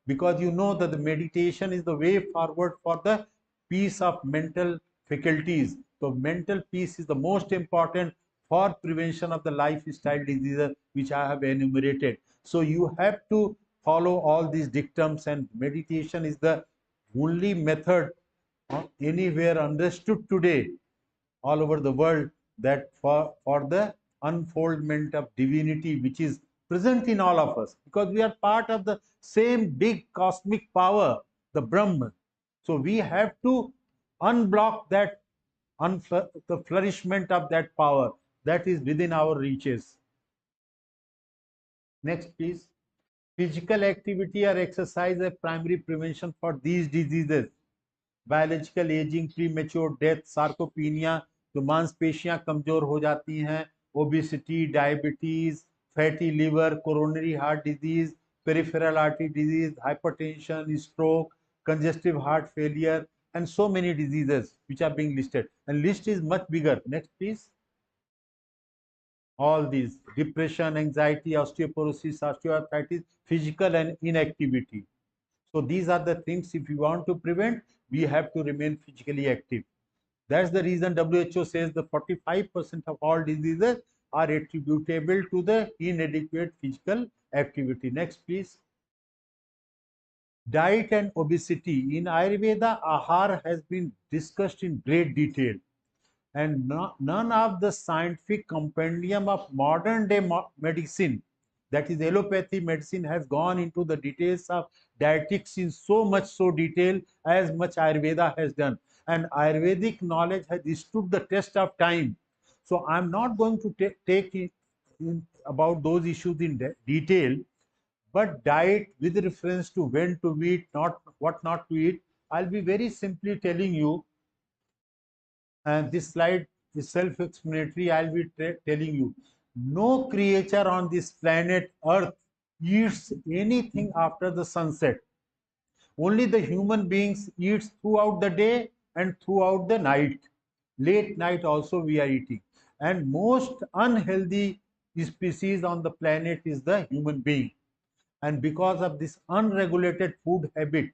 because you know that the meditation is the way forward for the peace of mental faculties. So mental peace is the most important for prevention of the lifestyle diseases which I have enumerated. So you have to follow all these dictums, and meditation is the only method anywhere understood today all over the world, that for the unfoldment of divinity which is present in all of us, because we are part of the same big cosmic power, the Brahman. So we have to unblock that, the flourishment of that power that is within our reaches. Next, please. Physical activity or exercise is primary prevention for these diseases. Biological ageing, premature death, sarcopenia, जो मांसपेशियां कमजोर हो जाती हैं, obesity, diabetes, fatty liver, coronary heart disease, peripheral artery disease, hypertension, stroke, congestive heart failure, and so many diseases which are being listed, and list is much bigger. Next, please. All these: depression, anxiety, osteoporosis, osteoarthritis, physical and inactivity. So these are the things, if you want to prevent, we have to remain physically active. That's the reason WHO says the 45% of all diseases are attributable to the inadequate physical activity. Next, please. Diet and obesity. In Ayurveda, ahar has been discussed in great detail, and none of the scientific compendium of modern day medicine, that is allopathy medicine, has gone into the details of dietetics in so much detail as much Ayurveda has done. And Ayurvedic knowledge has stood the test of time. So I'm not going to take in about those issues in detail, but diet with reference to when to eat, not what not to eat, I'll be very simply telling you, and this slide is self-explanatory. I'll be telling you, no creature on this planet Earth eats anything after the sunset. Only the human beings eat throughout the day and throughout the night. Late night also we are eating. And most unhealthy species on the planet is the human being. And because of this unregulated food habit,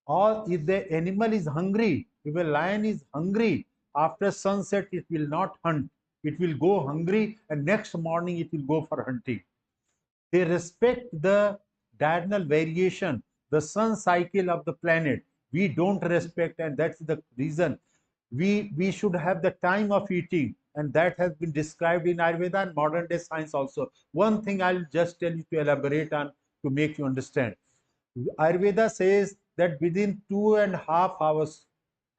or if the animal is hungry, if a lion is hungry, after sunset it will not hunt. It will go hungry, and next morning it will go for hunting. They respect the diurnal variation, the sun cycle of the planet. We don't respect, and that's the reason we should have the time of eating, and that has been described in Ayurveda and modern day science also. One thing I'll just tell you to elaborate on to make you understand. Ayurveda says that within 2.5 hours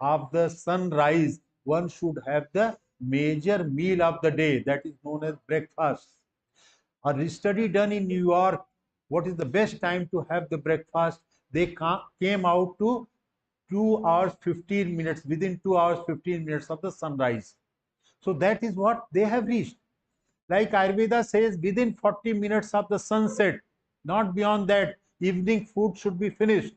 of the sunrise, one should have the major meal of the day, that is known as breakfast. A study done in New York, what is the best time to have the breakfast? They came out to 2 hours 15 minutes, within 2 hours 15 minutes of the sunrise. So that is what they have reached. Like Ayurveda says, within 40 minutes of the sunset, not beyond that, evening food should be finished.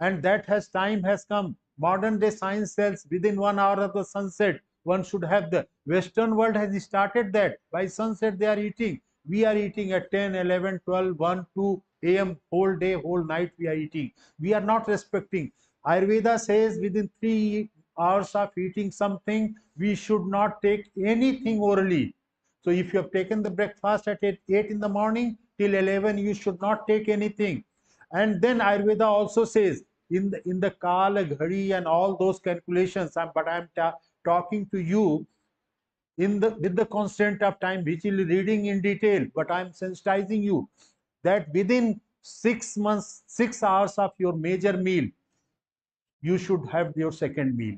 And that time has come. Modern day science says within 1 hour of the sunset, one should have the Western world has started that. By sunset, they are eating. We are eating at 10, 11, 12, 1, 2 a.m. whole day, whole night we are eating. We are not respecting. Ayurveda says within 3 hours of eating something, we should not take anything orally. So if you have taken the breakfast at 8 in the morning till 11, you should not take anything. And then Ayurveda also says in the Kala, Ghadi and all those calculations, but I'm talking to you with the constant of time, which is reading in detail, but I'm sensitizing you that within 6 months, 6 hours of your major meal, you should have your second meal.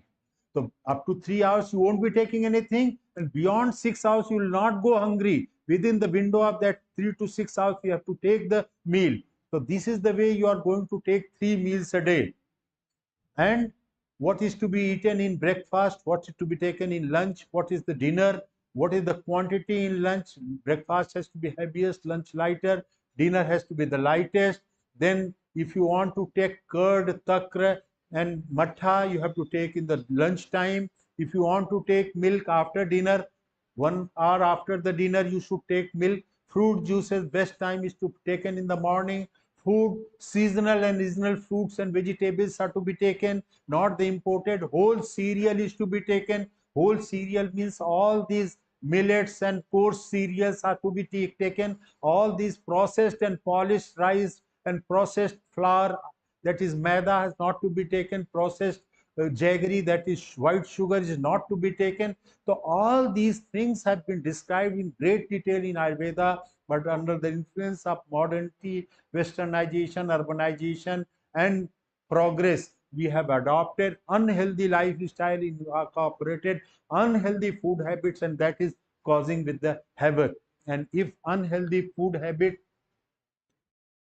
So up to 3 hours, you won't be taking anything, and beyond 6 hours, you will not go hungry. Within the window of that 3 to 6 hours, you have to take the meal. So this is the way you are going to take 3 meals a day. And what is to be eaten in breakfast, what is to be taken in lunch, what is the dinner, what is the quantity in lunch. Breakfast has to be heaviest, lunch lighter, dinner has to be the lightest. Then if you want to take curd, takra and matha, you have to take in the lunch time. If you want to take milk after dinner, 1 hour after the dinner, you should take milk. Fruit juices, best time is to be taken in the morning. Food, seasonal and regional fruits and vegetables are to be taken, not the imported. Whole cereal is to be taken. Whole cereal means all these millets and coarse cereals are to be taken. All these processed and polished rice and processed flour, that is maida, has not to be taken. Processed jaggery, that is white sugar, is not to be taken. So all these things have been described in great detail in Ayurveda, but under the influence of modernity, westernization, urbanization, and progress, we have adopted unhealthy lifestyle, incorporated unhealthy food habits, and that is causing with the havoc. And if unhealthy food habit,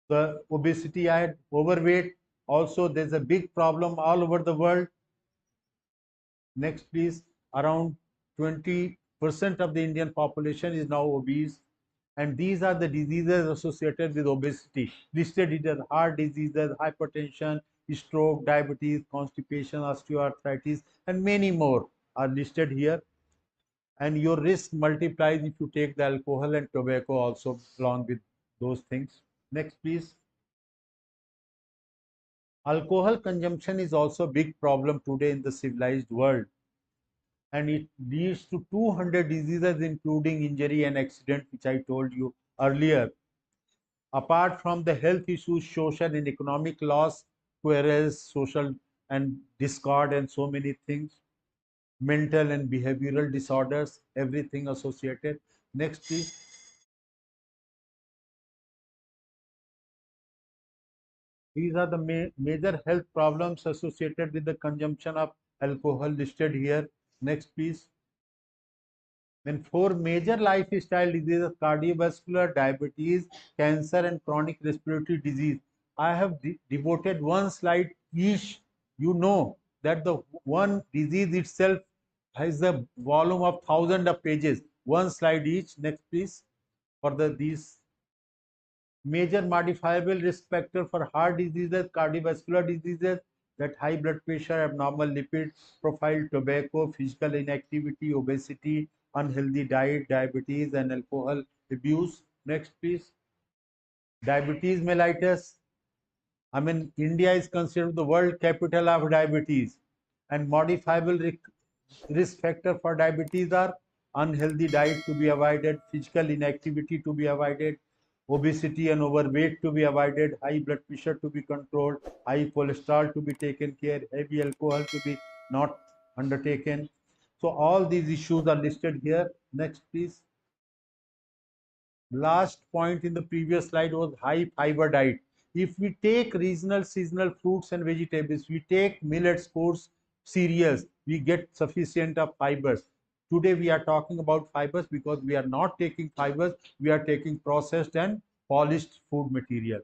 the obesity and overweight, also there's a big problem all over the world. Next, please. Around 20% of the Indian population is now obese, and these are the diseases associated with obesity. Listed here: heart diseases, hypertension, stroke, diabetes, constipation, osteoarthritis, and many more are listed here. And your risk multiplies if you take the alcohol and tobacco also along with those things. Next, please. Alcohol consumption is also a big problem today in the civilized world, and it leads to 200 diseases, including injury and accident, which I told you earlier. Apart from the health issues, social and economic loss, whereas social and discord and so many things, mental and behavioral disorders, everything associated. Next, please. These are the major health problems associated with the consumption of alcohol listed here. Next, please. Then four major lifestyle diseases: cardiovascular, diabetes, cancer, and chronic respiratory disease. I have devoted one slide each. You know that the one disease itself has a volume of thousands of pages. One slide each. Next, please. For these major modifiable risk factor for heart diseases, cardiovascular diseases, that high blood pressure, abnormal lipid profile, tobacco, physical inactivity, obesity, unhealthy diet, diabetes, and alcohol abuse. Next, please. Diabetes mellitus. I mean, India is considered the world capital of diabetes, and modifiable risk factor for diabetes are unhealthy diet to be avoided, physical inactivity to be avoided, obesity and overweight to be avoided, high blood pressure to be controlled, high cholesterol to be taken care, heavy alcohol to be not undertaken. So all these issues are listed here. Next, please. Last point in the previous slide was high fiber diet. If we take regional seasonal fruits and vegetables, we take millets, coarse cereals, we get sufficient of fibers. Today we are talking about fibers because we are not taking fibers, we are taking processed and polished food material.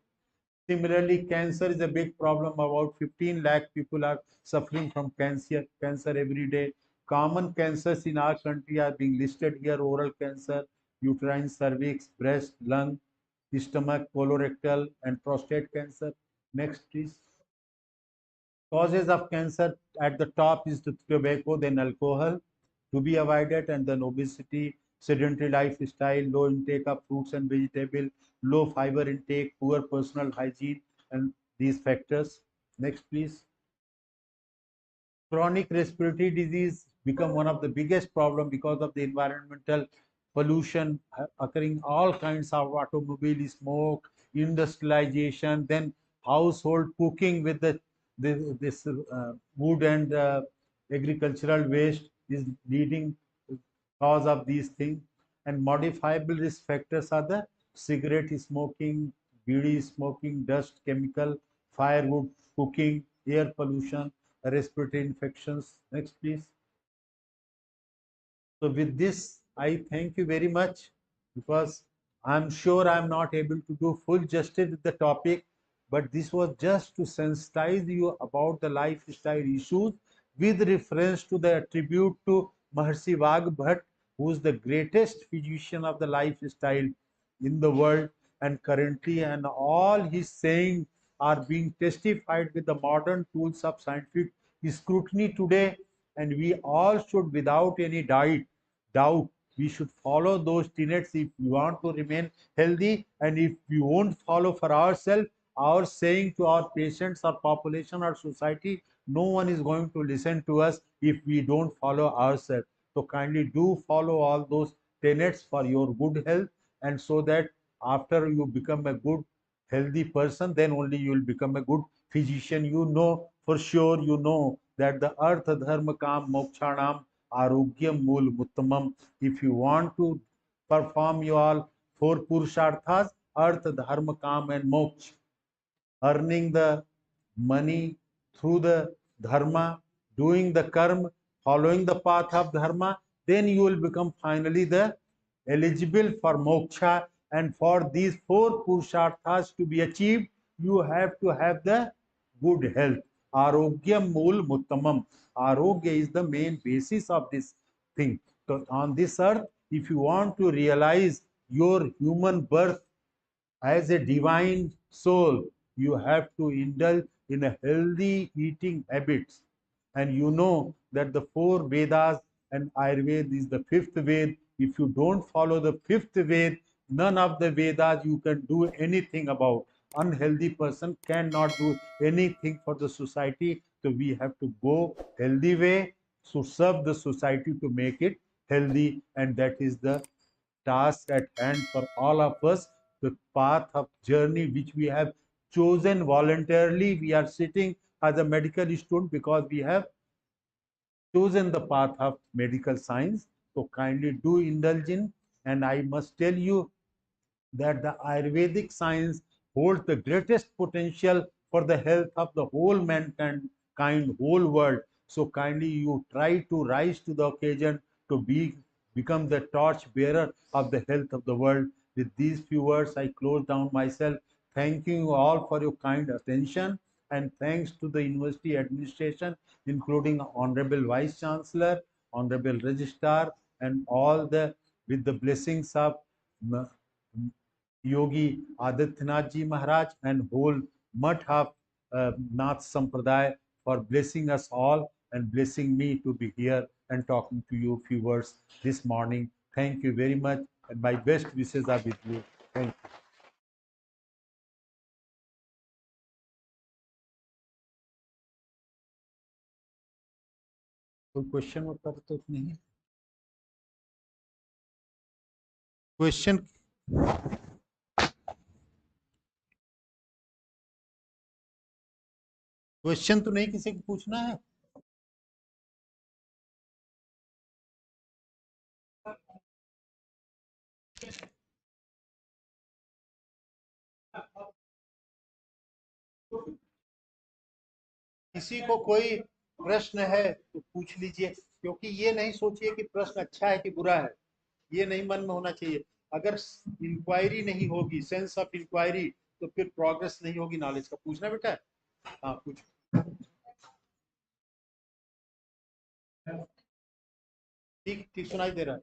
Similarly, cancer is a big problem. About 15 lakh people are suffering from cancer every day. Common cancers in our country are being listed here: oral cancer, uterine, cervix, breast, lung, stomach, colorectal, and prostate cancer. Next, please. Causes of cancer: at the top is the tobacco, then alcohol to be avoided, and then obesity, sedentary lifestyle, low intake of fruits and vegetables, low fiber intake, poor personal hygiene, and these factors. Next, please. Chronic respiratory disease become one of the biggest problem because of the environmental pollution occurring, all kinds of automobile smoke, industrialization, then household cooking with this wood and agricultural waste is leading cause of these things. And modifiable risk factors are the cigarette smoking, bidi smoking, dust, chemical, firewood cooking, air pollution, respiratory infections. Next, please. So with this, I thank you very much, because I'm sure I'm not able to do full justice with the topic, but this was just to sensitize you about the lifestyle issues with reference to the attribute to Maharshi Vagbhat, who is the greatest physician of the lifestyle in the world and currently, and all his sayings are being testified with the modern tools of scientific scrutiny today, and we all should, without any doubt, we should follow those tenets if we want to remain healthy. And if we won't follow for ourselves, our saying to our patients, our population, our society, no one is going to listen to us if we don't follow ourselves. So kindly do follow all those tenets for your good health, and so that after you become a good healthy person, then only you will become a good physician. You know for sure, you know that the artha dharma kam mokshanam arogyam mool uttamam. If you want to perform your four purusharthas, artha dharma kam and moksha, earning the money through the dharma, doing the karma, following the path of dharma, then you will become finally the eligible for moksha. And for these four purusharthas to be achieved, you have to have the good health. Arogyam mool uttamam. Arogya is the main basis of this thing. So on this earth, if you want to realize your human birth as a divine soul, you have to indulge in a healthy eating habits. And you know that the four Vedas and Ayurveda is the fifth Ved. If you don't follow the fifth Ved, none of the Vedas you can do anything about. Unhealthy person cannot do anything for the society. So we have to go healthy way to serve the society to make it healthy, and that is the task at hand for all of us. The path of journey which we have chosen voluntarily, we are sitting as a medical student because we have chosen the path of medical science. So kindly do indulge in. And I must tell you that the Ayurvedic science holds the greatest potential for the health of the whole mankind, whole world. So kindly you try to rise to the occasion to become the torch bearer of the health of the world. With these few words, I close down myself. Thanking you all for your kind attention, and thanks to the university administration, including Honorable Vice Chancellor, Honorable Registrar, and all the with the blessings of Yogi Adityanath Ji Maharaj and whole Mutt of Nath Sampradaya for blessing us all and blessing me to be here and talking to you a few words this morning. Thank you very much, and my best wishes are with you. Thank you. कोई question उत्तर तो नहीं? Question question तो नहीं किसी को पूछना है? किसी को कोई प्रश्न है तो पूछ लीजिए, क्योंकि ये नहीं सोचिए कि प्रश्न अच्छा है कि बुरा है, ये नहीं मन में होना चाहिए। अगर इंक्वायरी नहीं होगी, सेंस ऑफ इंक्वायरी, तो फिर प्रोग्रेस नहीं होगी नॉलेज का। पूछना बेटा? हाँ पूछ। ठीक ठीक सुनाई दे रहा है।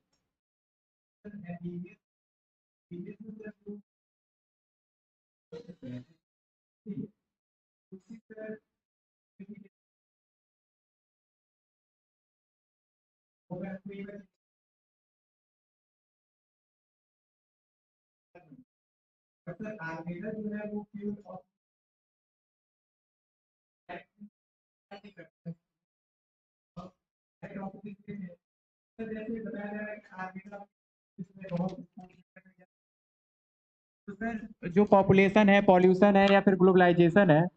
जो पॉपुलेशन है, पॉल्यूशन है या फिर ग्लोबलाइजेशन है,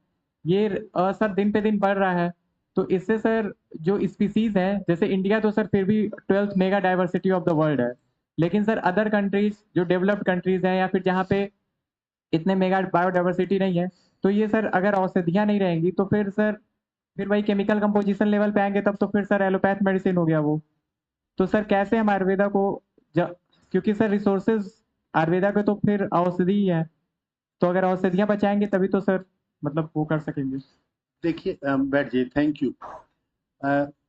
ये सर दिन पे दिन बढ़ रहा है। तो इससे सर जो स्पीसीज है, जैसे इंडिया तो सर फिर भी 12th mega diversity of the world है, लेकिन सर अदर कंट्रीज जो डेवलप्ड कंट्रीज हैं या फिर जहाँ पे इतने मेगा बायोडाइवर्सिटी नहीं है, तो ये सर अगर औषधियाँ नहीं रहेंगी तो फिर सर फिर वही केमिकल कंपोजिशन लेवल पे आएंगे, तब तो फिर सर एलोपैथ मेडिसिन हो गया वो। तो सर कैसे हम आयुर्वेदा को क्योंकि सर रिसोर्सेज आयुर्वेदा पे तो फिर औषधि ही है, तो अगर औषधियाँ बचाएंगे तभी तो सर मतलब वो कर सकेंगे। देखिए बैठ जाइए, थैंक यू।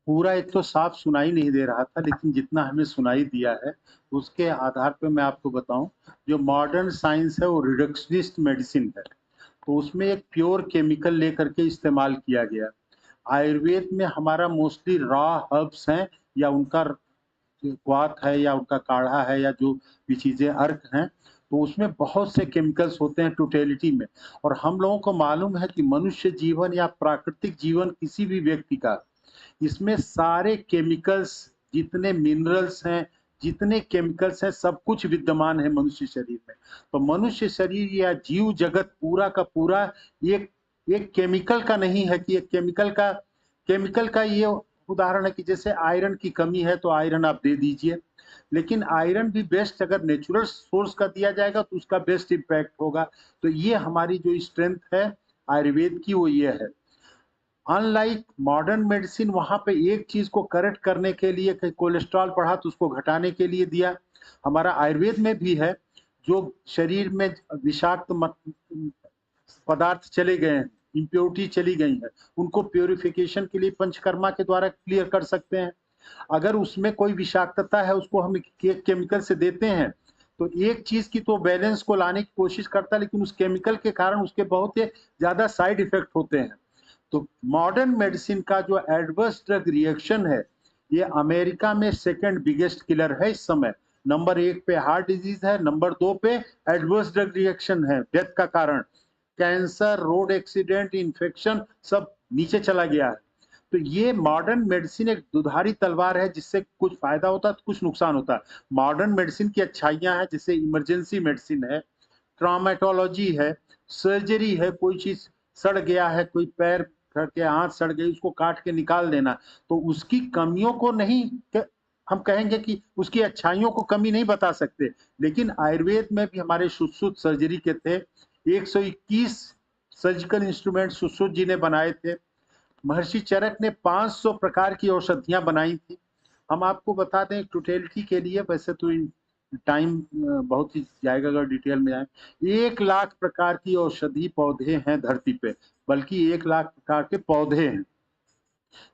पूरा एक तो साफ सुनाई नहीं दे रहा था, लेकिन जितना हमें सुनाई दिया है उसके आधार पर मैं आपको बताऊं, जो मॉडर्न साइंस है वो रिडक्शनिस्ट मेडिसिन है, तो उसमें एक प्योर केमिकल लेकर के इस्तेमाल किया गया। आयुर्वेद में हमारा मोस्टली रॉ हर्ब्स हैं, या उनका क्वाथ है, या उनका काढ़ा है, या जो भी चीज़ें अर्क हैं, तो उसमें बहुत से केमिकल्स होते हैं टोटेलिटी में। और हम लोगों को मालूम है कि मनुष्य जीवन या प्राकृतिक जीवन किसी भी व्यक्ति का, इसमें सारे केमिकल्स, जितने मिनरल्स हैं, जितने केमिकल्स हैं, सब कुछ विद्यमान है मनुष्य शरीर में। तो मनुष्य शरीर या जीव जगत पूरा का पूरा एक केमिकल का नहीं है कि एक केमिकल का केमिकल का ये उदाहरण है कि जैसे आयरन की कमी है तो आयरन आप दे दीजिए, लेकिन आयरन भी बेस्ट अगर नेचुरल सोर्स का दिया जाएगा तो उसका बेस्ट इम्पैक्ट होगा। तो ये हमारी जो स्ट्रेंथ है आयुर्वेद की वो ये है। अनलाइक मॉडर्न मेडिसिन, वहां पे एक चीज को करेक्ट करने के लिए, कोलेस्ट्रॉल बढ़ा तो उसको घटाने के लिए दिया। हमारा आयुर्वेद में भी है, जो शरीर में विषाक्त पदार्थ चले गए हैं, इम्प्योरिटी चली गई है, उनको प्योरिफिकेशन के लिए पंचकर्मा के द्वारा क्लियर कर सकते हैं। अगर उसमें कोई विषाक्तता है उसको हम केमिकल से देते हैं तो एक चीज की तो बैलेंस को लाने की कोशिश करता है, लेकिन उस केमिकल के कारण उसके बहुत ही ज्यादा साइड इफेक्ट होते हैं। तो मॉडर्न मेडिसिन का जो एडवर्स ड्रग रिएक्शन है, ये अमेरिका में सेकंड बिगेस्ट किलर है इस समय। नंबर 1 पे हार्ट डिजीज है, नंबर 2 पे एडवर्स ड्रग रिएक्शन है, डेथ का कारण। कैंसर, रोड एक्सीडेंट, इन्फेक्शन सब नीचे चला गया है। तो ये मॉडर्न मेडिसिन एक दुधारी तलवार है, जिससे कुछ फायदा होता है तो कुछ नुकसान होता है। मॉडर्न मेडिसिन की अच्छाइयां हैं, जैसे इमरजेंसी मेडिसिन है, ट्रामेटोलॉजी है, सर्जरी है, कोई चीज सड़ गया है, कोई पैर के हाथ सड़ गई, उसको काट के निकाल देना, तो उसकी कमियों को नहीं हम कहेंगे कि उसकी अच्छाइयों को कमी नहीं बता सकते। लेकिन आयुर्वेद में भी हमारे सुश्रुत सर्जरी के थे, 121 सर्जिकल इंस्ट्रूमेंट सुश्रुत जी ने बनाए थे। महर्षि चरक ने 500 प्रकार की औषधियां बनाई थी। हम आपको बता दें टोटलिटी के लिए, वैसे तो टाइम बहुत ही जाएगा अगर डिटेल में जाए, 1 लाख प्रकार की औषधि पौधे हैं धरती पे, बल्कि 1 लाख प्रकार के पौधे हैं,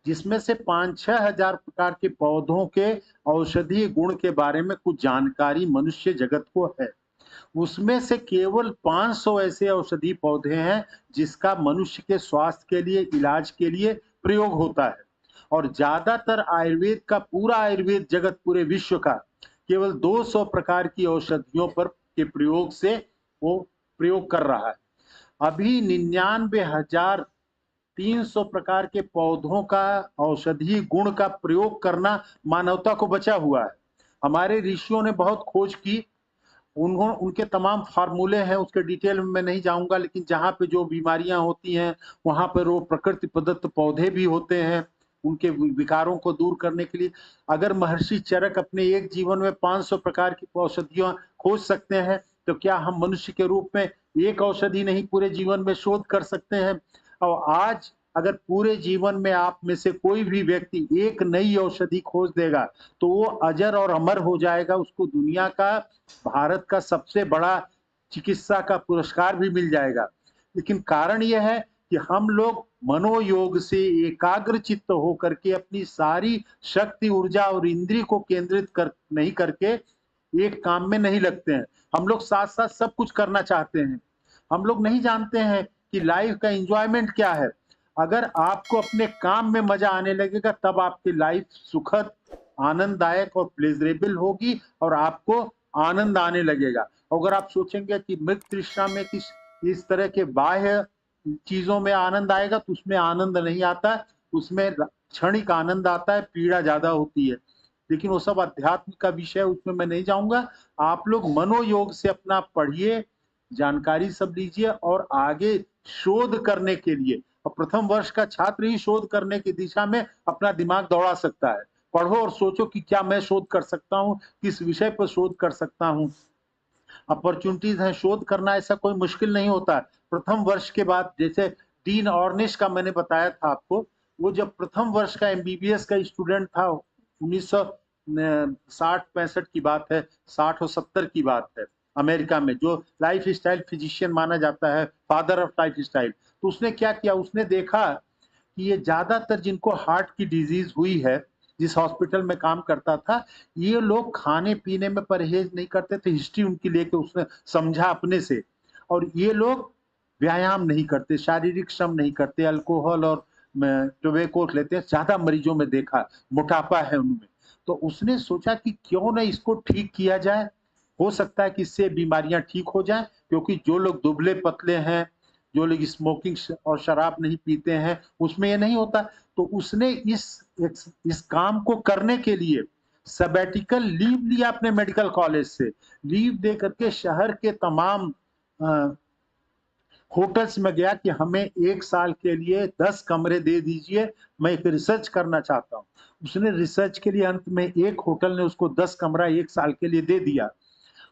जिसमें से 5-6 हजार प्रकार के पौधों के औषधीय गुण के बारे में कुछ जानकारी मनुष्य जगत को है। उसमें से केवल 500 ऐसे औषधि पौधे हैं जिसका मनुष्य के स्वास्थ्य के लिए, इलाज के लिए प्रयोग होता है। और ज्यादातर आयुर्वेद का, पूरा आयुर्वेद जगत पूरे विश्व का केवल 200 प्रकार की औषधियों पर के प्रयोग से वो प्रयोग कर रहा है। अभी 99,300 प्रकार के पौधों का औषधि गुण का प्रयोग करना मानवता को बचा हुआ है। हमारे ऋषियों ने बहुत खोज की, उनके तमाम फार्मूले हैं, उसके डिटेल में मैं नहीं जाऊंगा, लेकिन जहाँ पे जो बीमारियां होती हैं वहां पर वो प्रकृति प्रदत्त पौधे भी होते हैं उनके विकारों को दूर करने के लिए। अगर महर्षि चरक अपने एक जीवन में 500 प्रकार की औषधियां खोज सकते हैं, तो क्या हम मनुष्य के रूप में एक औषधि नहीं पूरे जीवन में शोध कर सकते हैं? और आज अगर पूरे जीवन में आप में से कोई भी व्यक्ति एक नई औषधि खोज देगा तो वो अजर और अमर हो जाएगा, उसको दुनिया का, भारत का सबसे बड़ा चिकित्सा का पुरस्कार भी मिल जाएगा। लेकिन कारण यह है कि हम लोग मनोयोग से एकाग्र चित्त होकर के अपनी सारी शक्ति, ऊर्जा और इंद्रिय को केंद्रित नहीं करके एक काम में नहीं लगते हैं। हम लोग साथ साथ सब कुछ करना चाहते हैं। हम लोग नहीं जानते हैं कि लाइफ का एंजॉयमेंट क्या है। अगर आपको अपने काम में मजा आने लगेगा तब आपकी लाइफ सुखद, आनंददायक और प्लेजरेबल होगी और आपको आनंद आने लगेगा। अगर आप सोचेंगे कि मृत तृष्णा में इस तरह के बाह्य चीजों में आनंद आएगा, तो उसमें आनंद नहीं आता, उसमें क्षणिक आनंद आता है, पीड़ा ज्यादा होती है। लेकिन वो सब अध्यात्म का विषय, उसमें मैं नहीं जाऊंगा। आप लोग मनोयोग से अपना पढ़िए, जानकारी सब लीजिए और आगे शोध करने के लिए, और प्रथम वर्ष का छात्र ही शोध करने की दिशा में अपना दिमाग दौड़ा सकता है। पढ़ो और सोचो कि क्या मैं शोध कर सकता हूँ, किस विषय पर शोध कर सकता हूँ। अपॉर्चुनिटीज हैं, शोध करना ऐसा कोई मुश्किल नहीं होता है। प्रथम वर्ष के बाद, जैसे डीन ऑर्निश का मैंने बताया था आपको, वो जब प्रथम वर्ष का एमबीबीएस का स्टूडेंट था, 1960-65 की बात है, 60 और 70 की बात है, अमेरिका में, जो लाइफ स्टाइल फिजिशियन माना जाता है, फादर ऑफ लाइफ स्टाइल। तो उसने क्या किया, उसने देखा कि ये ज्यादातर जिनको हार्ट की डिजीज हुई है, जिस हॉस्पिटल में काम करता था, ये लोग खाने पीने में परहेज नहीं करते थे। हिस्ट्री उनकी लेके उसने समझा अपने से। और ये लोग व्यायाम नहीं करते, शारीरिक श्रम नहीं करते, अल्कोहल और टोबैको लेते हैं, ज्यादा मरीजों में देखा, मोटापा है उनमें। तो उसने सोचा कि क्यों न इसको ठीक किया जाए, हो सकता है कि इससे बीमारियां ठीक हो जाए, क्योंकि जो लोग दुबले पतले हैं, जो लोग स्मोकिंग और शराब नहीं पीते हैं, उसमें ये नहीं होता। तो उसने इस काम को करने के लिए सबैटिकल लीव लिया अपने मेडिकल कॉलेज से, लीव दे करके शहर के तमाम होटल्स में गया कि हमें 1 साल के लिए 10 कमरे दे दीजिए, मैं एक रिसर्च करना चाहता हूँ। उसने रिसर्च के लिए अंत में एक होटल ने उसको 10 कमरा 1 साल के लिए दे दिया।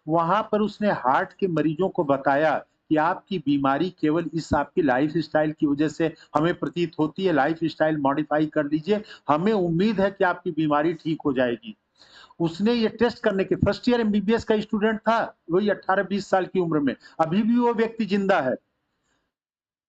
वहां पर उसने हार्ट के मरीजों को बताया कि आपकी बीमारी केवल इस आपकी लाइफस्टाइल की वजह से हमें प्रतीत होती है, लाइफस्टाइल मॉडिफाई कर लीजिए, हमें उम्मीद है कि आपकी बीमारी ठीक हो जाएगी। उसने ये टेस्ट करने के, फर्स्ट ईयर एमबीबीएस का स्टूडेंट था, वही 18-20 साल की उम्र में, अभी भी वो व्यक्ति जिंदा है।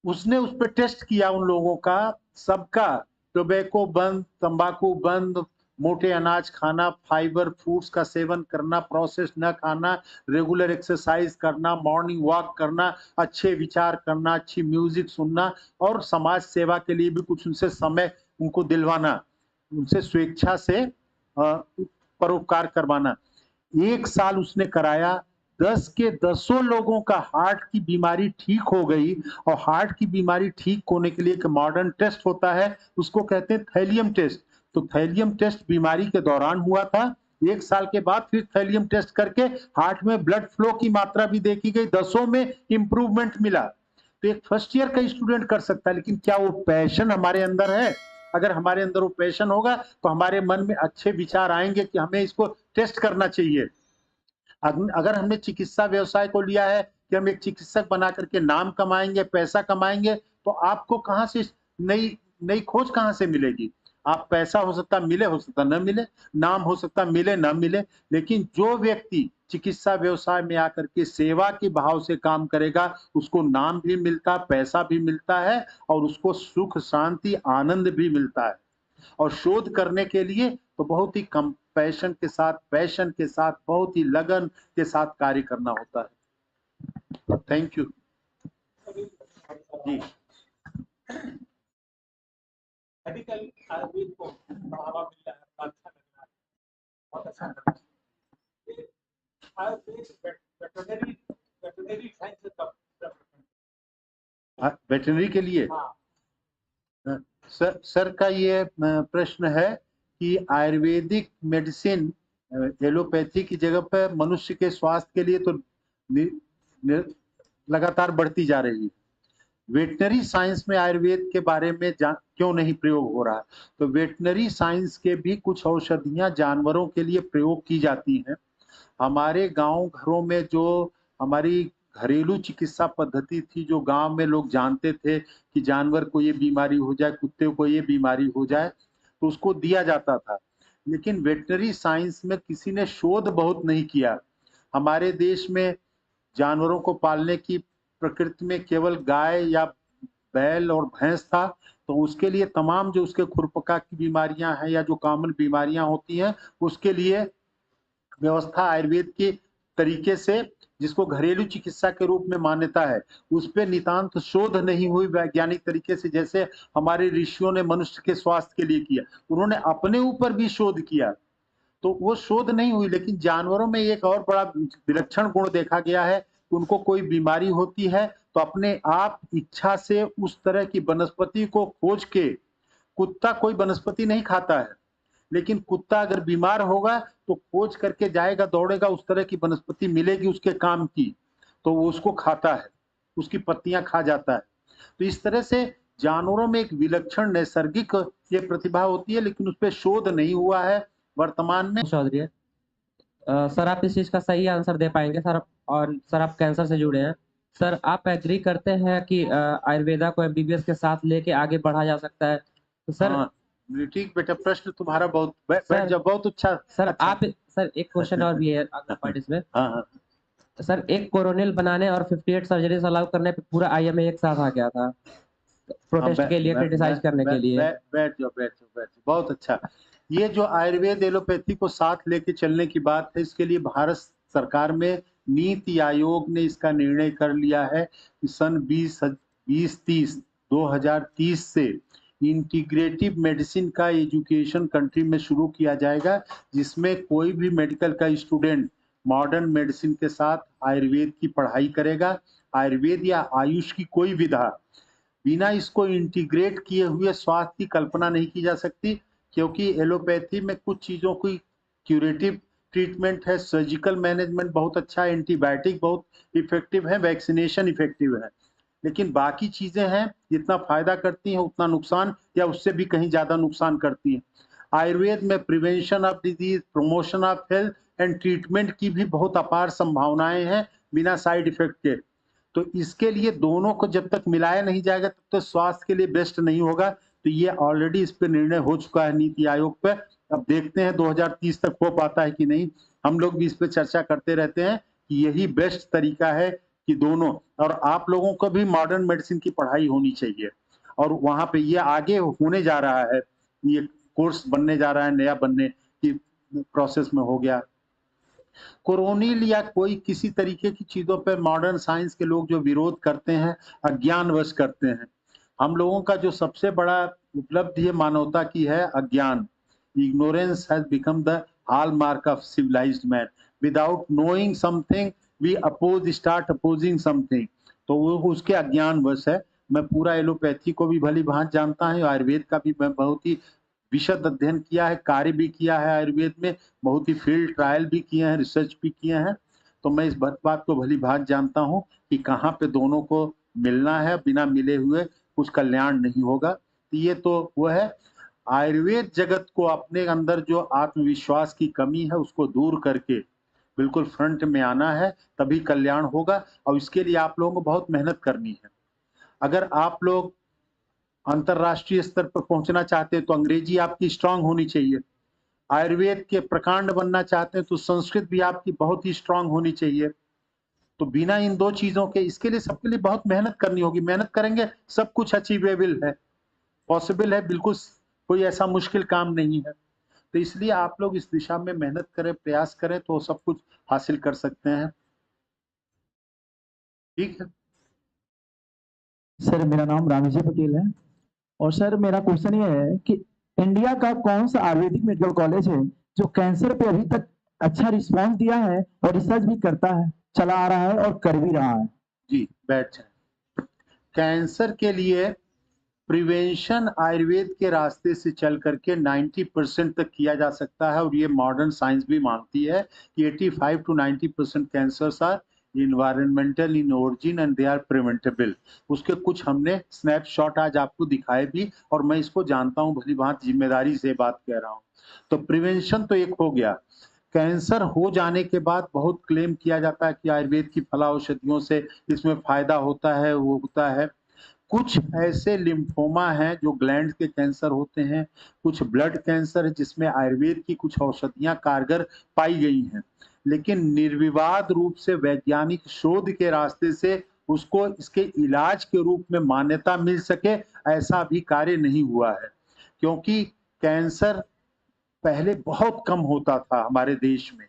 उसने उस पर टेस्ट किया उन लोगों का, सबका, टोबैको बंद, तंबाकू बंद, मोटे अनाज खाना, फाइबर फूड्स का सेवन करना, प्रोसेस न खाना, रेगुलर एक्सरसाइज करना, मॉर्निंग वॉक करना, अच्छे विचार करना, अच्छी म्यूजिक सुनना और समाज सेवा के लिए भी कुछ उनसे समय उनको दिलवाना, उनसे स्वेच्छा से परोपकार करवाना। 1 साल उसने कराया, 10 के 10 लोगों का हार्ट की बीमारी ठीक हो गई। और हार्ट की बीमारी ठीक होने के लिए एक मॉडर्न टेस्ट होता है, उसको कहते हैं थैलियम टेस्ट। तो थैलियम टेस्ट बीमारी के दौरान हुआ था। 1 साल के बाद फिर थैलियम टेस्ट करके हार्ट में ब्लड फ्लो की मात्रा भी देखी गई, 10 में इंप्रूवमेंट मिला। तो एक फर्स्ट ईयर का स्टूडेंट कर सकता है, लेकिन क्या वो पैशन हमारे अंदर है? अगर हमारे अंदर वो पैशन होगा तो हमारे मन में अच्छे विचार आएंगे कि हमें इसको टेस्ट करना चाहिए। अगर हमने चिकित्सा व्यवसाय को लिया है कि हम एक चिकित्सक बना करके नाम कमाएंगे, पैसा कमाएंगे, तो आपको कहां से नई नई खोज कहां से मिलेगी? आप पैसा हो सकता मिले, हो सकता न मिले, नाम हो सकता मिले न मिले, लेकिन जो व्यक्ति चिकित्सा व्यवसाय में आकर के सेवा के भाव से काम करेगा, उसको नाम भी मिलता, पैसा भी मिलता है और उसको सुख शांति आनंद भी मिलता है। और शोध करने के लिए तो बहुत ही कम पैशन के साथ बहुत ही लगन के साथ कार्य करना होता है। Thank you ji. Medical Ayurveda को बढ़ावा मिल रहा है, अच्छा लग रहा है, बहुत अच्छा लग रहा है। आयुर्वेद वेटरनरी साइंस का वेटरनरी के लिए हाँ। सर का ये प्रश्न है कि आयुर्वेदिक मेडिसिन एलोपैथी की जगह पर मनुष्य के स्वास्थ्य के लिए तो लगातार बढ़ती जा रही है। वेटनरी साइंस में आयुर्वेद के बारे में क्यों नहीं प्रयोग हो रहा? तो वेटनरी साइंस के भी कुछ औषधियां जानवरों के लिए प्रयोग की जाती हैं। हमारे गांव घरों में जो हमारी घरेलू चिकित्सा पद्धति थी, जो गांव में लोग जानते थे कि जानवर को ये बीमारी हो जाए, कुत्ते को ये बीमारी हो जाए, तो उसको दिया जाता था। लेकिन वेटनरी साइंस में किसी ने शोध बहुत नहीं किया। हमारे देश में जानवरों को पालने की प्रकृति में केवल गाय या बैल और भैंस था, तो उसके लिए तमाम जो उसके खुरपका की बीमारियां हैं या जो कॉमन बीमारियां होती हैं, उसके लिए व्यवस्था आयुर्वेद के तरीके से, जिसको घरेलू चिकित्सा के रूप में मान्यता है, उस पर नितांत शोध नहीं हुई वैज्ञानिक तरीके से, जैसे हमारे ऋषियों ने मनुष्य के स्वास्थ्य के लिए किया। उन्होंने अपने ऊपर भी शोध किया, तो वो शोध नहीं हुई। लेकिन जानवरों में एक और बड़ा विलक्षण गुण देखा गया है कि उनको कोई बीमारी होती है तो अपने आप इच्छा से उस तरह की वनस्पति को खोज के, कुत्ता कोई वनस्पति नहीं खाता है, लेकिन कुत्ता अगर बीमार होगा तो खोज करके जाएगा, दौड़ेगा, उस तरह की वनस्पति मिलेगी उसके काम की, तो वो उसको खाता है, उसकी पत्तियां खा जाता है। तो इस तरह से जानवरों में एक विलक्षण नैसर्गिक ये प्रतिभा होती है, लेकिन उस पर शोध नहीं हुआ है वर्तमान में। चौधरी है। सर आप इस चीज का सही आंसर दे पाएंगे सर? और सर आप कैंसर से जुड़े हैं, सर आप एग्री करते हैं कि आयुर्वेदा को एमबीबीएस के साथ लेके आगे बढ़ा जा सकता है? तो सर ठीक बेटा, प्रश्न तुम्हारा बहुत बैठ जाओ, बहुत अच्छा सर। अच्छा। आप सर एक क्वेश्चन और भी है अगला पार्ट इसमें। हाँ सर एक कोरोनियल बनाने और 58 सर्जरीज अलाउ करने पे पूरा आईएमए एक साथ आ गया था प्रोटेस्ट के लिए, क्रिटिसाइज करने के लिए। बैठ जाओ, बहुत अच्छा। ये जो आयुर्वेद एलोपैथी को साथ लेके चलने की बात है, इसके लिए भारत सरकार में नीति आयोग ने इसका निर्णय कर लिया है कि सन 2030 से इंटीग्रेटिव मेडिसिन का एजुकेशन कंट्री में शुरू किया जाएगा, जिसमें कोई भी मेडिकल का स्टूडेंट मॉडर्न मेडिसिन के साथ आयुर्वेद की पढ़ाई करेगा। आयुर्वेद या आयुष की कोई विधा बिना इसको इंटीग्रेट किए हुए स्वास्थ्य की कल्पना नहीं की जा सकती, क्योंकि एलोपैथी में कुछ चीज़ों की क्यूरेटिव ट्रीटमेंट है, सर्जिकल मैनेजमेंट बहुत अच्छा है, एंटीबायोटिक बहुत इफेक्टिव है, वैक्सीनेशन इफेक्टिव है। लेकिन बाकी चीजें हैं, जितना फायदा करती हैं उतना नुकसान या उससे भी कहीं ज्यादा नुकसान करती हैं। आयुर्वेद में prevention of disease, promotion of health and treatment की भी बहुत अपार संभावनाएं हैं बिना साइड इफेक्ट के। तो इसके लिए दोनों को जब तक मिलाया नहीं जाएगा तब तक स्वास्थ्य के लिए बेस्ट नहीं होगा। तो ये ऑलरेडी इस पे निर्णय हो चुका है नीति आयोग पे। अब देखते हैं 2030 तक हो पाता है कि नहीं। हम लोग भी इस पे चर्चा करते रहते हैं कि यही बेस्ट तरीका है कि दोनों, और आप लोगों को भी मॉडर्न मेडिसिन की पढ़ाई होनी चाहिए और वहां पे ये आगे होने जा रहा है, ये कोर्स बनने जा रहा है, नया बनने की प्रोसेस में हो गया। कोरोनिल या कोई किसी तरीके की चीजों पर मॉडर्न साइंस के लोग जो विरोध करते हैं, अज्ञानवश करते हैं। हम लोगों का जो सबसे बड़ा उपलब्धि है मानवता की है अज्ञान। Ignorance has become the hallmark of civilised man. Without knowing something we start opposing something. तो वो उसके अज्ञानवश है। मैं पूरा एलोपैथी को भी भली भांति जानता हूँ, आयुर्वेद का भी मैं बहुत ही विशद अध्ययन किया है, कार्य भी किया है आयुर्वेद में, बहुत ही फील्ड ट्रायल भी किए हैं, रिसर्च भी किए हैं। तो मैं इस बात को भली भांति जानता हूँ कि कहाँ पे दोनों को मिलना है, बिना मिले हुए कुछ कल्याण नहीं होगा। तो ये तो वो है। आयुर्वेद जगत को अपने अंदर जो आत्मविश्वास की कमी है उसको दूर करके बिल्कुल फ्रंट में आना है, तभी कल्याण होगा। और इसके लिए आप लोगों को बहुत मेहनत करनी है। अगर आप लोग अंतर्राष्ट्रीय स्तर पर पहुंचना चाहते हैं तो अंग्रेजी आपकी स्ट्रांग होनी चाहिए। आयुर्वेद के प्रकांड बनना चाहते हैं तो संस्कृत भी आपकी बहुत ही स्ट्रांग होनी चाहिए। तो बिना इन दो चीजों के, इसके लिए सबके लिए बहुत मेहनत करनी होगी। मेहनत करेंगे सब कुछ अचीवेबल है, पॉसिबल है, बिल्कुल कोई ऐसा मुश्किल काम नहीं है। तो इसलिए आप लोग इस दिशा में मेहनत करें, प्रयास करें तो सब कुछ हासिल कर सकते हैं। ठीक है। सर मेरा नाम रामेश पटेल है और सर मेरा क्वेश्चन ये है कि इंडिया का कौन सा आयुर्वेदिक मेडिकल कॉलेज है जो कैंसर पे अभी तक अच्छा रिस्पांस दिया है और रिसर्च भी करता है, चला आ रहा है और कर भी रहा है। जी बैठ जाए। कैंसर के लिए प्रिवेंशन आयुर्वेद के रास्ते से चल करके 90% तक किया जा सकता है और ये मॉडर्न साइंस भी मानती है कि 85 to 90% cancers are environmental in origin and they are preventable. उसके कुछ हमने स्नैपशॉट आज आपको दिखाए भी, और मैं इसको जानता हूँ भली भांति, जिम्मेदारी से बात कह रहा हूँ। तो प्रिवेंशन तो एक हो गया। कैंसर हो जाने के बाद बहुत क्लेम किया जाता है कि आयुर्वेद की फला औषधियों से इसमें फायदा होता है, वो होता है। कुछ ऐसे लिम्फोमा हैं जो ग्लैंड के कैंसर होते हैं, कुछ ब्लड कैंसर है जिसमें आयुर्वेद की कुछ औषधियां कारगर पाई गई हैं, लेकिन निर्विवाद रूप से वैज्ञानिक शोध के रास्ते से उसको इसके इलाज के रूप में मान्यता मिल सके, ऐसा भी कार्य नहीं हुआ है। क्योंकि कैंसर पहले बहुत कम होता था हमारे देश में,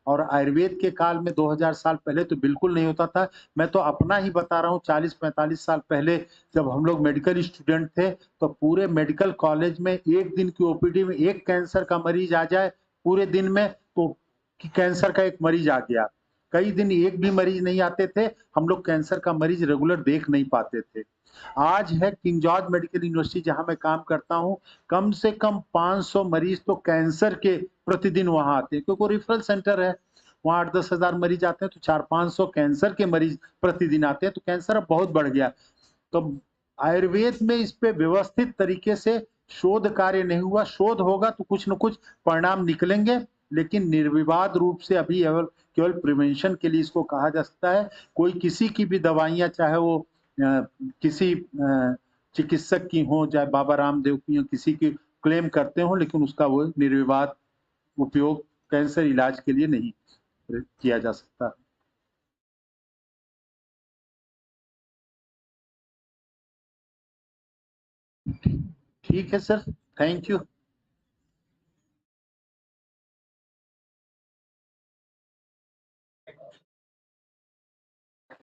और आयुर्वेद के काल में 2000 साल पहले तो बिल्कुल नहीं होता था। मैं तो अपना ही बता रहा हूँ, 40-45 साल पहले जब हम लोग मेडिकल स्टूडेंट थे तो पूरे मेडिकल कॉलेज में एक दिन की ओपीडी में एक कैंसर का मरीज आ जाए पूरे दिन में, तो कैंसर का एक मरीज आ गया। कई दिन एक भी मरीज नहीं आते थे, हम लोग कैंसर का मरीज रेगुलर देख नहीं पाते थे। आज है किंग जॉर्ज मेडिकल यूनिवर्सिटी जहां मैं काम करता हूं, कम से कम 500 मरीज तो कैंसर के प्रतिदिन वहां आते हैं, क्योंकि रेफरल सेंटर है। वहां 8-10 हजार मरीज आते हैं तो 400-500 कैंसर के मरीज प्रतिदिन आते हैं। तो कैंसर अब बहुत बढ़ गया। तो आयुर्वेद में इस पे व्यवस्थित तरीके से शोध कार्य नहीं हुआ। शोध होगा तो कुछ न कुछ परिणाम निकलेंगे, लेकिन निर्विवाद रूप से अभी केवल प्रिवेंशन के लिए इसको कहा जा सकता है। कोई किसी की भी दवाइयां, चाहे वो किसी चिकित्सक की हो, चाहे बाबा रामदेव की हो, किसी की क्लेम करते हो, लेकिन उसका वो निर्विवाद उपयोग कैंसर इलाज के लिए नहीं किया जा सकता। ठीक है सर, थैंक यू।